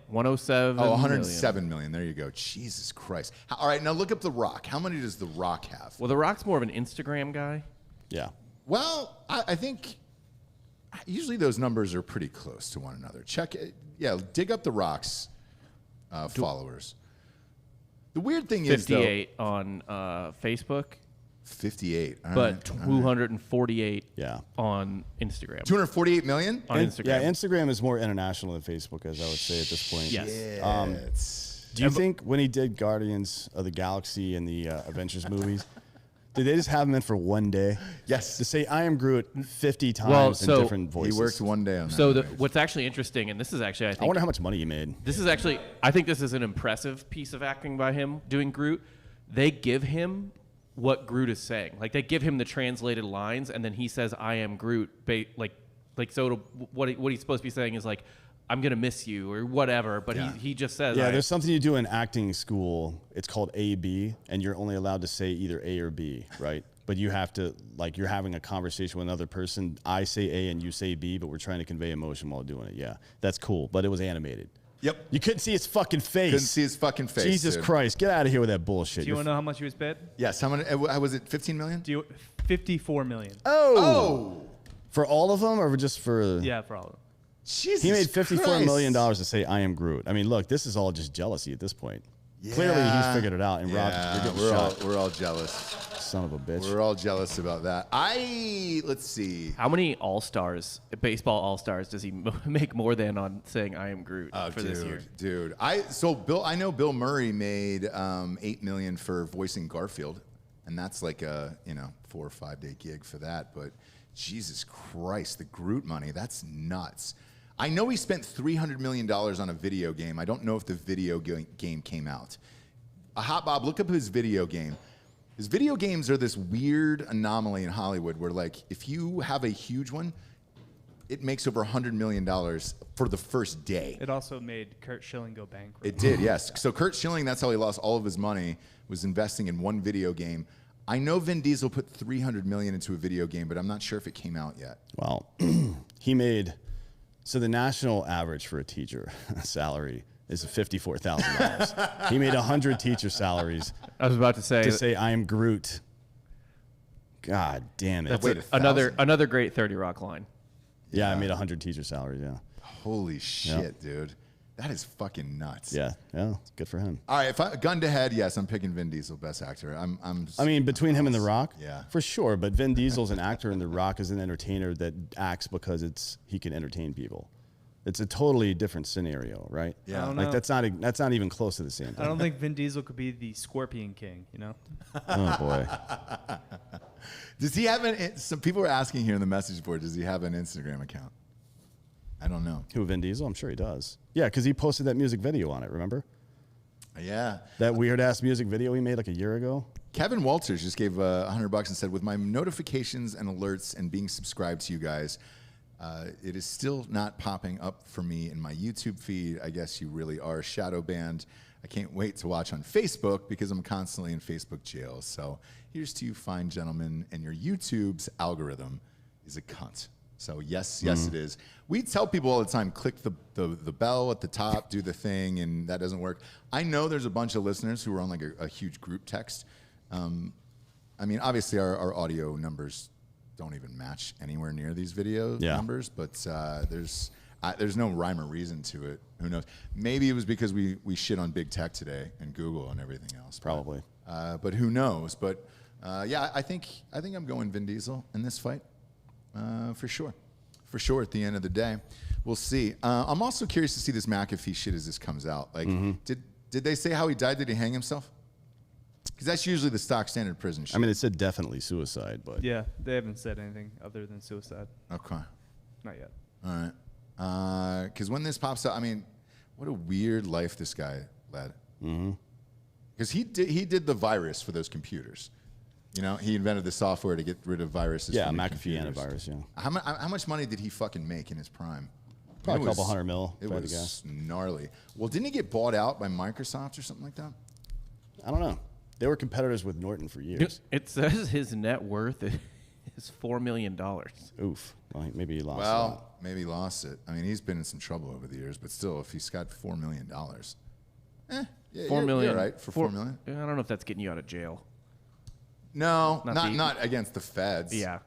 107. Oh, 107 million. There you go. Jesus Christ. All right, now look up The Rock. How many does The Rock have? Well, The Rock's more of an Instagram guy. Yeah. Well, I think usually those numbers are pretty close to one another. Check it. Yeah, dig up The Rock's followers. The weird thing is, though, 58 on Facebook, 58. All but right. 248 Yeah. on Instagram. 248 million? On Instagram. Yeah, Instagram is more international than Facebook, as I would say at this point. Yes. It's Do you think when he did Guardians of the Galaxy and the Avengers movies, did they just have him in for one day? Yes. To say I am Groot 50 times in different He voices. worked one day on that. So movie. what's actually interesting, and this is actually, I I think, wonder how much money he made. I think this is an impressive piece of acting by him doing Groot. They give him what Groot is saying. Like, they give him the translated lines, and then he says, I am Groot. So what he's supposed to be saying is like, I'm going to miss you or whatever, but Yeah. he just says, Yeah, I- there's something you do in acting school. It's called A-B, and you're only allowed to say either A or B, right? But you have to, like, you're having a conversation with another person. I say A and you say B, but we're trying to convey emotion while doing it. Yeah, that's cool, but it was animated. Yep. You couldn't see his fucking face. Couldn't see his fucking face. Jesus dude. Christ, get out of here with that bullshit. Do you want to know how much he was paid? Yes. How many? Was it 15 million? Do you 54 million? Oh. For all of them, or just for? Yeah, for all of them. Jesus He made $54 Christ. million to say I am Groot. I mean, look, this is all just jealousy at this point. Clearly, he's figured it out, and Rob, you're getting shot. we're all jealous. Son of a bitch. We're all jealous about that. Let's see. how many All-Stars, baseball All-Stars, does he make more than on saying I am Groot for this year? Dude. I know Bill Murray made $8 million for voicing Garfield, and that's like a 4 or 5 day gig for that. But Jesus Christ, the Groot money, that's nuts. I know he spent $300 million on a video game. I don't know if the video game came out. Hot Bob, look up his video game. His video games are this weird anomaly in Hollywood where, like, if you have a huge one, it makes over $100 million for the first day. It also made Kurt Schilling go bankrupt. It did, yes. So Kurt Schilling, that's how he lost all of his money, was investing in one video game. I know Vin Diesel put $300 million into a video game, but I'm not sure if it came out yet. Well, he made, so the national average for a teacher salary is $54,000. He made 100 teacher salaries I was about to say I am Groot. God damn it. that's Wait, another great 30 Rock line. Yeah, I made 100 teacher salaries, yeah. Holy shit, dude. That is fucking nuts. Yeah, it's good for him. All right, if I gun to head, yes, I'm picking Vin Diesel, best actor. I mean, between him and The Rock, Yeah. for sure. But Vin Diesel's an actor, and The Rock is an entertainer that acts because he can entertain people. It's a totally different scenario, right? Yeah. I don't Like know. that's not even close to the same I thing. don't think Vin Diesel could be the Scorpion King, you know? Oh boy. Does he have some people are asking here in the message board, does he have an Instagram account? I don't know. Who, Vin Diesel? I'm sure he does. Yeah, because he posted that music video on it. Remember Yeah. that weird ass music video he made like a year ago? Kevin Walters just gave $100 and said, with my notifications and alerts and being subscribed to you guys, it is still not popping up for me in my YouTube feed. I guess you really are shadow banned. I can't wait to watch on Facebook because I'm constantly in Facebook jail. So here's to you fine gentlemen, and your YouTube's algorithm is a cunt. So yes, it is. We tell people all the time, click the bell at the top, do the thing, and that doesn't work. I know there's a bunch of listeners who are on like a huge group text. I mean, obviously our audio numbers don't even match anywhere near these video Yeah. numbers. But there's no rhyme or reason to it. Who knows? Maybe it was because we shit on big tech today and Google and everything else. Probably. But who knows? But yeah, I think I'm going Vin Diesel in this fight for sure. For sure. At the end of the day, we'll see. I'm also curious to see this McAfee shit as this comes out. Like, did they say how he died? Did he hang himself? Because that's usually the stock standard prison shit. I mean, it said definitely suicide, but Yeah, they haven't said anything other than suicide. Okay. Not yet. All right. Because when this pops out, I mean, what a weird life this guy led. Because he did the virus for those computers. You know, he invented the software to get rid of viruses. yeah, from the McAfee computers. antivirus. Yeah, How much money did he fucking make in his prime? probably It a couple was- $100 million. It if I had to was guess. gnarly. Well, didn't he get bought out by Microsoft or something like that? I don't know. They were competitors with Norton for years. It says his net worth is $4 million. Oof. Well, maybe he lost. that. Well, maybe he lost it. I mean, he's been in some trouble over the years, but still, if he's got $4 million, yeah, $4 million. you're right, for $4 million. I don't know if that's getting you out of jail. No, Not not the- not against the feds. Yeah.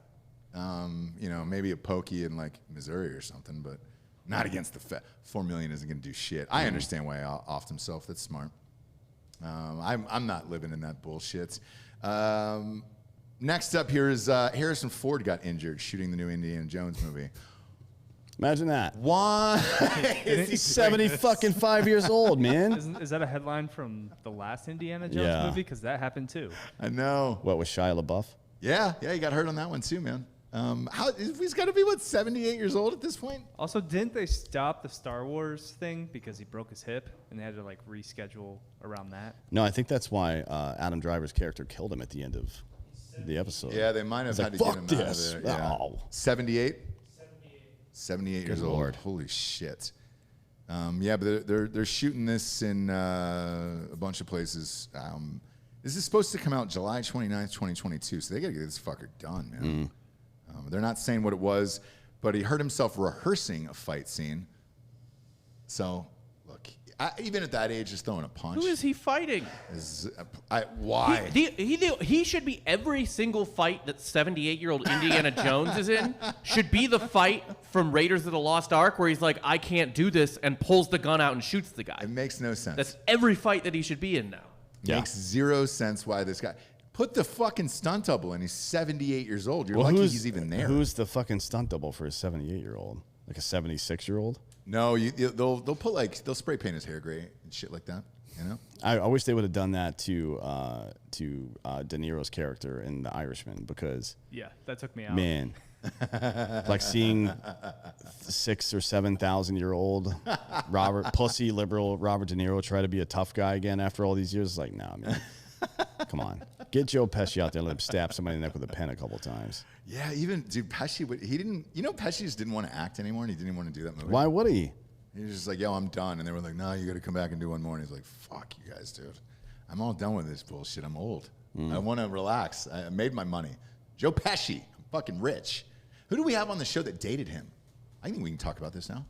You know, maybe a pokey in like Missouri or something, but not against the Fed. $4 million isn't going to do shit. I understand why he offed himself. That's smart. I'm not living in that bullshit. Next up here is Harrison Ford got injured shooting the new Indiana Jones movie. Imagine that. Why? is he He's 70 fucking 5 years old, man. Is that a headline from the last Indiana Jones Yeah. movie? Because that happened too. I know. What was Shia LaBeouf? Yeah, he got hurt on that one too, man. He's got to be 78 years old at this point? Also, didn't they stop the Star Wars thing because he broke his hip and they had to like reschedule around that? No, I think that's why Adam Driver's character killed him at the end of the episode. Yeah, they might have He's had like, to get "Fuck him this." out of there. Yeah. Oh. 78? 78 years Lord. old. Holy shit. Yeah, but they're shooting this in a bunch of places. This is supposed to come out July 29th, 2022, so they got to get this fucker done, man. They're not saying what it was, but he hurt himself rehearsing a fight scene. So, look, even at that age, just throwing a punch. Who is he fighting? Why? He should be every single fight that 78-year-old Indiana Jones is in should be the fight from Raiders of the Lost Ark where he's like, I can't do this, and pulls the gun out and shoots the guy. It makes no sense. That's every fight that he should be in now. Yeah. Makes zero sense why this guy. Put the fucking stunt double in. He's 78 years old. You're lucky he's even there. Who's the fucking stunt double for a 78-year-old? Like a 76-year-old? No, they'll put like they'll spray paint his hair gray and shit like that. You know? I wish they would have done that to De Niro's character in The Irishman because Yeah, that took me out. man, like seeing 6,000 or 7,000-year-old pussy liberal Robert De Niro try to be a tough guy again after all these years. It's like, nah, man, come on, get Joe Pesci out there and let him stab somebody in the neck with a pen a couple times. Yeah, even dude, Pesci. He didn't. You know, Pesci just didn't want to act anymore, and he didn't even want to do that movie. Why would he? He was just like, "Yo, I'm done," and they were like, "No, you got to come back and do one more." And he's like, "Fuck you guys, dude. I'm all done with this bullshit. I'm old. I want to relax. I made my money." Joe Pesci, I'm fucking rich. Who do we have on the show that dated him? I think we can talk about this now.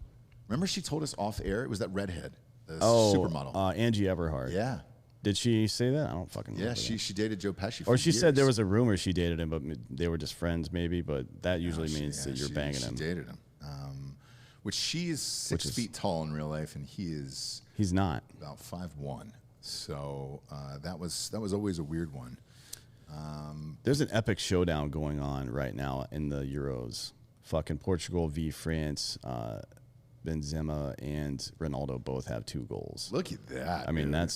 Remember, she told us off air. It was that redhead, the supermodel. Angie Everhart. Yeah. Did she say that? I don't fucking remember. Yeah, she dated Joe Pesci for Or she years. said there was a rumor she dated him, but they were just friends, maybe. But that usually means that you're banging she him. dated him. Which she is 6 feet tall in real life, and he is He's not. about 5'1". So that was always a weird one. There's an epic showdown going on right now in the Euros. Fucking Portugal v France. Benzema and Ronaldo both have 2 goals. Look at that. I mean, dude.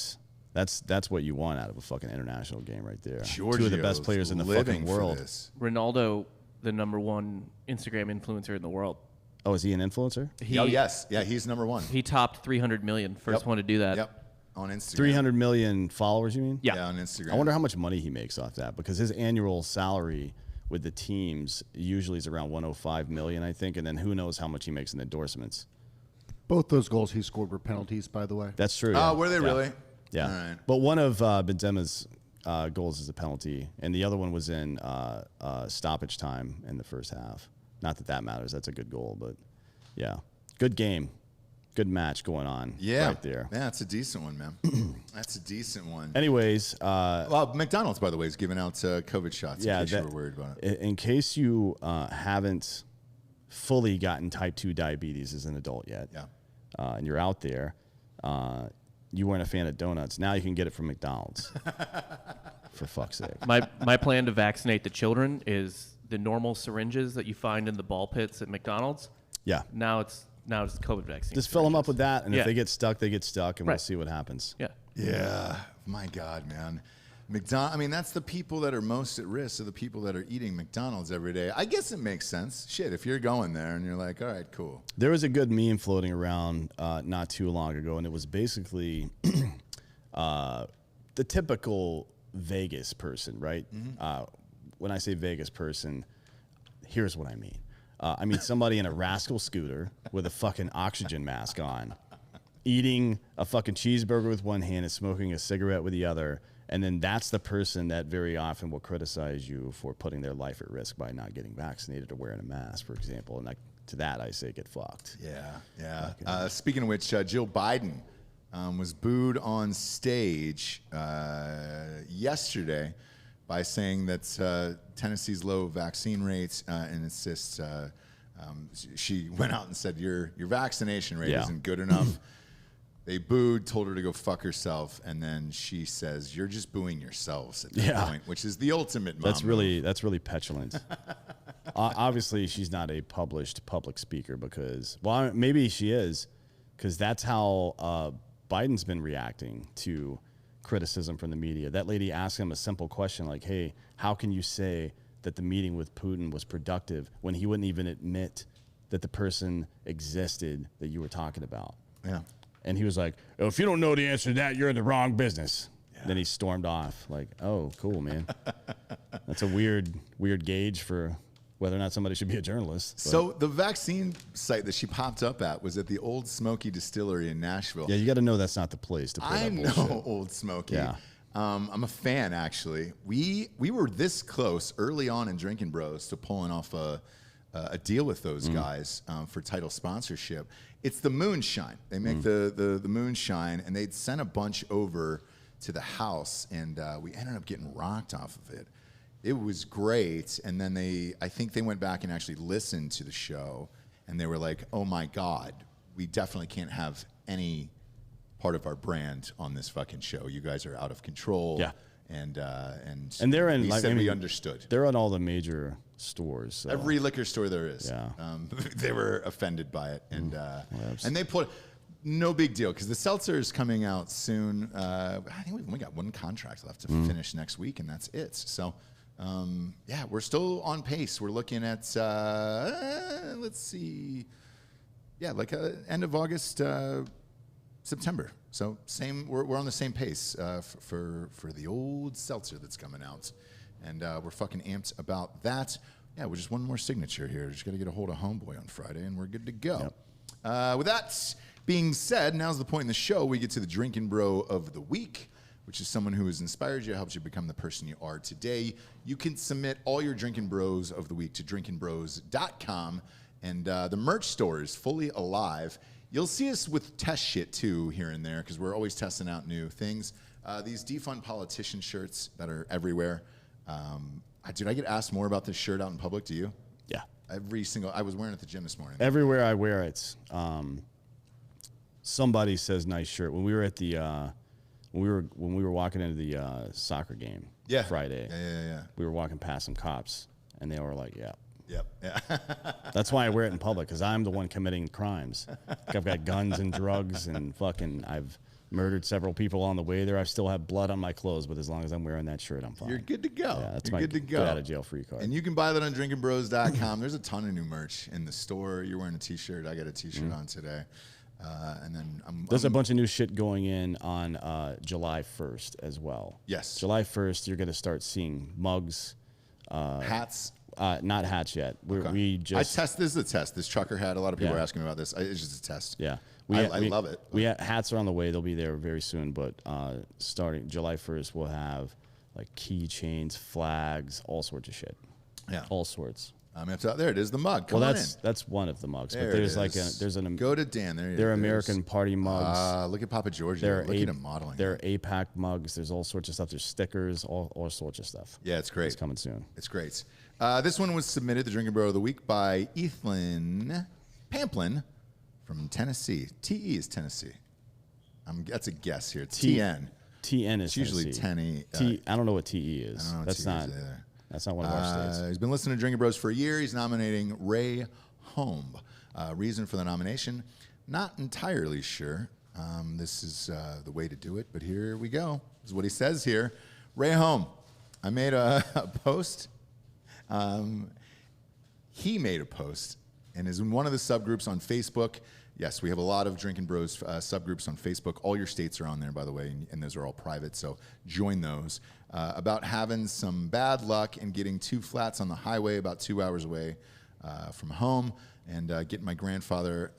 that's what you want out of a fucking international game right there. 2 of the Giorgio's best players in the living fucking for world. this. Ronaldo, the #1 Instagram influencer in the world. Oh, is he an influencer? Oh yes, yeah, he's number 1. He topped 300 million. First Yep. one to do that. Yep, on Instagram. 300 million followers, you mean? Yeah. on Instagram. I wonder how much money he makes off that because his annual salary with the teams usually is around 105 million, I think, and then who knows how much he makes in endorsements. Both those goals he scored were penalties, by the way. That's true. Oh, yeah. were they Yeah. really? Yeah. All right. But one of Benzema's goals is a penalty, and the other one was in stoppage time in the first half. Not that that matters. That's a good goal, but yeah. Good game. good match going on right there. Yeah, it's a decent one, man. That's a decent one. Anyways, well, McDonald's, by the way, is giving out COVID shots. Yeah, in case you were worried about it. In case you haven't fully gotten type 2 diabetes as an adult yet, and you're out there, you weren't a fan of donuts. Now you can get it from McDonald's. For fuck's sake. My plan to vaccinate the children is the normal syringes that you find in the ball pits at McDonald's. Yeah. Now it's COVID vaccine. Just fill them up with that, and Yeah. if they get stuck, they get stuck, and we'll Right. see what happens. Yeah. Yeah. My God, man. I mean, that's the people that are most at risk, are the people that are eating McDonald's every day. I guess it makes sense. Shit, if you're going there and you're like, all right, cool. There was a good meme floating around not too long ago, and it was basically the typical Vegas person, right? When I say Vegas person, here's what I mean. I mean somebody in a rascal scooter with a fucking oxygen mask on, eating a fucking cheeseburger with one hand and smoking a cigarette with the other. And then that's the person that very often will criticize you for putting their life at risk by not getting vaccinated or wearing a mask, for example. And to that, I say get fucked. Yeah. Speaking of which, Jill Biden was booed on stage yesterday by saying that Tennessee's low vaccine rates and insists she went out and said your vaccination rate isn't good enough. They booed, told her to go fuck herself, and then she says, "You're just booing yourselves at that point," which is the ultimate mom move. That's really petulant. Obviously, she's not a published public speaker because, well, maybe she is, because that's how Biden's been reacting to criticism from the media. That lady asked him a simple question like, "Hey, how can you say that the meeting with Putin was productive when he wouldn't even admit that the person existed that you were talking about?" Yeah. And he was like, "Oh, if you don't know the answer to that, you're in the wrong business." Yeah. Then he stormed off. Like, oh, cool, man. That's a weird gauge for whether or not somebody should be a journalist. But. So the vaccine site that she popped up at was at the Old Smoky Distillery in Nashville. Yeah, you got to know that's not the place to put I that bullshit. know Old Smoky. Yeah. I'm a fan, actually. We were this close early on in Drinkin' Bros to pulling off a deal with those guys for title sponsorship. It's the moonshine. They make the moonshine, and they'd sent a bunch over to the house, and we ended up getting rocked off of it. It was great, and then I think they went back and actually listened to the show, and they were like, "Oh my God, we definitely can't have any part of our brand on this fucking show. You guys are out of control." Yeah. And they're in. we Like, said I mean, we understood. They're on all the major stores. So. Every liquor store there is. Yeah. They were offended by it, and they put no big deal because the seltzer is coming out soon. I think we've only got one contract left to finish next week, and that's it. So, yeah, we're still on pace. We're looking at let's see, like end of August, September. So we're on the same pace for the old seltzer that's coming out. And we're fucking amped about that. Yeah, we're just one more signature here. Just got to get a hold of Homeboy on Friday, and we're good to go. Yep. With that being said, now's the point in the show we get to the Drinkin' Bro of the Week, which is someone who has inspired you, helps you become the person you are today. You can submit all your Drinkin' Bros of the Week to drinkinbros.com, and the merch store is fully alive. You'll see us with test shit, too, here and there, because we're always testing out new things. These defund politician shirts that are everywhere. Dude, I get asked more about this shirt out in public. Do you? Yeah. I was wearing it at the gym this morning. Everywhere I wear it, somebody says nice shirt. When we were at the when we were walking into the soccer game Friday, we were walking past some cops, and they were like, "Yeah." Yep. Yeah. That's why I wear it in public, because I'm the one committing crimes. I've got guns and drugs, and I've murdered several people on the way there. I still have blood on my clothes, but as long as I'm wearing that shirt, I'm fine. You're good to go. Yeah, that's You're my good to go. get out of jail free card. And you can buy that on drinkinbros.com. There's a ton of new merch in the store. You're wearing a t-shirt. I got a t-shirt on today. And then there's a bunch of new shit going in on July 1st as well. Yes. July 1st, you're going to start seeing mugs. Hats. Not hats yet. This is a test. This trucker hat. A lot of people are asking me about this. It's just a test. Yeah. I love it. Hats are on the way. They'll be there very soon. But starting July 1st, we'll have like keychains, flags, all sorts of shit. Yeah. All sorts. There it is, the mug. Come Well, on in. that's one of the mugs, There but there's it like is. there's an Go to Dan. There they're it is. American Party mugs. Look at Papa George. They're Look at him modeling. They're APAC mugs. There's all sorts of stuff. There's stickers, all sorts of stuff. Yeah, it's great. It's coming soon. It's great. This one was submitted, the Drinking Bro of the Week, by Ethan Pamplin from Tennessee. TE is Tennessee. That's a guess here. It's TN. TN is It's usually Tennessee. 10E. I don't know what TE is. I don't know what That's TE is not. either. That's not one of our states. He's been listening to Drinking Bros for a year. He's nominating Ray Home. Reason for the nomination, not entirely sure. This is the way to do it, but here we go. This is what he says here. Ray Home, I made a post. He made a post and is in one of the subgroups on Facebook. Yes, we have a lot of Drinkin' Bros subgroups on Facebook. All your states are on there, by the way, and those are all private, so join those. About having some bad luck and getting 2 flats on the highway about 2 hours away from home, and getting my grandfather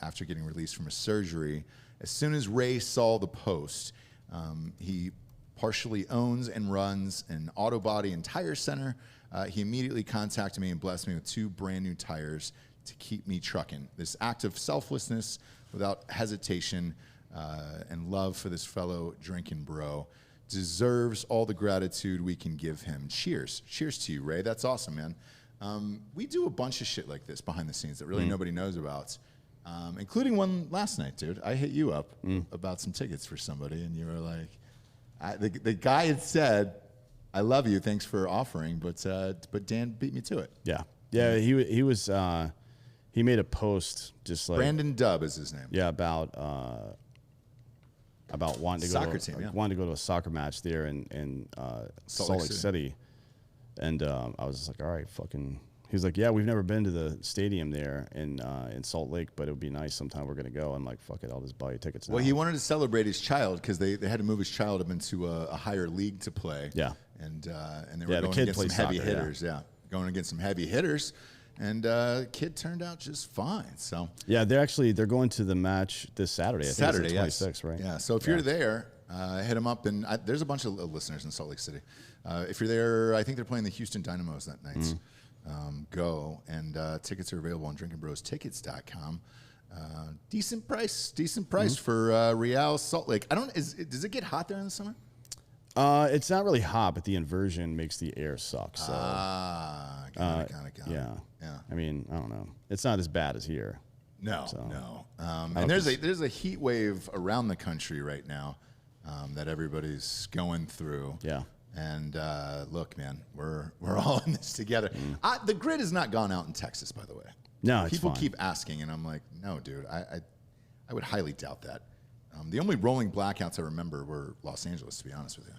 after getting released from a surgery. As soon as Ray saw the post, he partially owns and runs an auto body and tire center. He immediately contacted me and blessed me with 2 brand new tires to keep me trucking. This act of selflessness without hesitation and love for this fellow drinking bro deserves all the gratitude we can give him. Cheers. Cheers to you, Ray. That's awesome, man. We do a bunch of shit like this behind the scenes that really nobody knows about, including one last night, dude. I hit you up about some tickets for somebody, and you were like, the guy had said, I love you, thanks for offering, but Dan beat me to it. Yeah. He was he made a post just like Brandon Dubb is his name. Yeah, about wanting to wanting to go to a soccer match there in Salt Lake City. And I was just like, all right, fucking. He was like, yeah, we've never been to the stadium there in Salt Lake, but it would be nice sometime. We're gonna go. I'm like, fuck it, I'll just buy you tickets now. Well, he wanted to celebrate his child because they had to move his child up into a higher league to play. Yeah, and they were going against some heavy hitters. Yeah, going against some heavy hitters. And kid turned out just fine. So yeah, they're going to the match this Saturday. I think it's the 26th, yes. Right? Yeah. So if you're there, hit them up. And there's a bunch of listeners in Salt Lake City. If you're there, I think they're playing the Houston Dynamos that night. Go and tickets are available on drinkinbrostickets.com. Decent price for Real Salt Lake. Does it get hot there in the summer? It's not really hot, but the inversion makes the air suck. So Got it. Yeah. Yeah. I mean, I don't know. It's not as bad as here. No. I And there's a heat wave around the country right now that everybody's going through. Yeah. And look, man, we're all in this together. The grid has not gone out in Texas, by the way. No, it's people fine. keep asking, and I'm like, no, dude, I would highly doubt that. The only rolling blackouts I remember were Los Angeles, to be honest with you.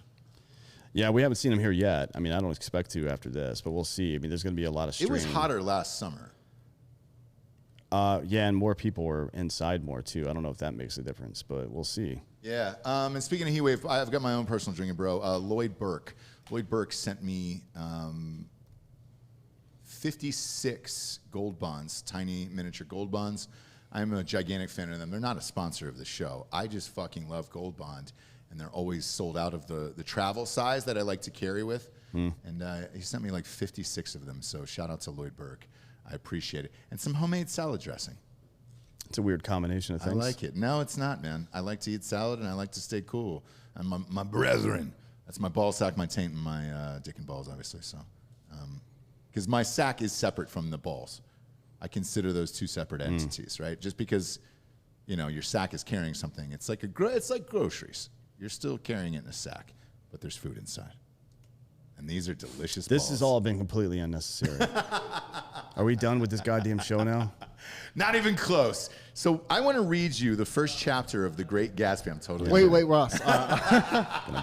Yeah, we haven't seen them here yet. I mean, I don't expect to after this, but we'll see. I mean, there's going to be a lot of strain. It was hotter last summer. Yeah, and more people were inside more, too. I don't know if that makes a difference, but we'll see. Yeah. And speaking of heat wave, I've got my own personal drinking bro, Lloyd Burke. Lloyd Burke sent me 56 gold bonds, tiny miniature gold bonds. I'm a gigantic fan of them. They're not a sponsor of the show. I just fucking love Gold Bond, and they're always sold out of the travel size that I like to carry with. And he sent me like 56 of them, so shout out to Lloyd Burke. I appreciate it. And some homemade salad dressing. It's a weird combination of things. I like it. No, it's not, man. I like to eat salad, and I like to stay cool. And my brethren. That's my ball sack, my taint, and my dick and balls, obviously. So, because my sack is separate from the balls. I consider those two separate entities, right? Just because, your sack is carrying something, it's like groceries. You're still carrying it in a sack, but there's food inside. And these are delicious This balls. has all been completely unnecessary. Are we done with this goddamn show now? Not even close. So I want to read you the first chapter of The Great Gatsby. I'm totally Wait, Ross.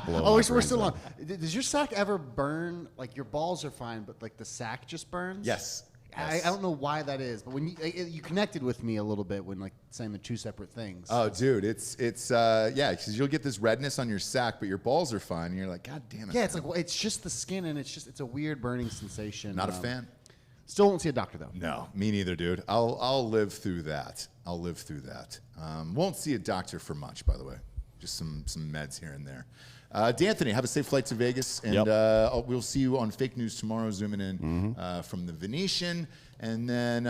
We're We're still on. Does your sack ever burn? Like your balls are fine, but like the sack just burns? Yes. I don't know why that is, but when you connected with me a little bit when like saying the two separate things. Oh, dude, it's because you'll get this redness on your sack, but your balls are fine, and you're like, God damn it. Yeah, it's like it's just the skin, and it's a weird burning sensation. Not a fan. Still won't see a doctor though. No, me neither, dude. I'll live through that. Won't see a doctor for much, by the way. just some meds here and there. D'Anthony, have a safe flight to Vegas, and Yep. we'll see you on Fake News tomorrow, zooming in from the Venetian, and then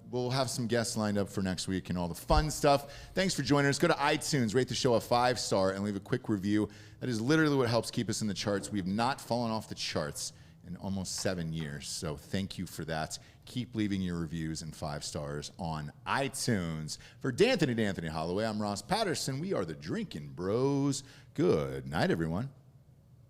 we'll have some guests lined up for next week and all the fun stuff. Thanks for joining us. Go to iTunes, rate the show a 5-star, and leave a quick review. That is literally what helps keep us in the charts. We have not fallen off the charts in almost 7 years, so thank you for that. Keep leaving your reviews and 5 stars on iTunes. For D'Anthony Hollaway, I'm Ross Patterson. We are the Drinkin' Bros. Good night, everyone.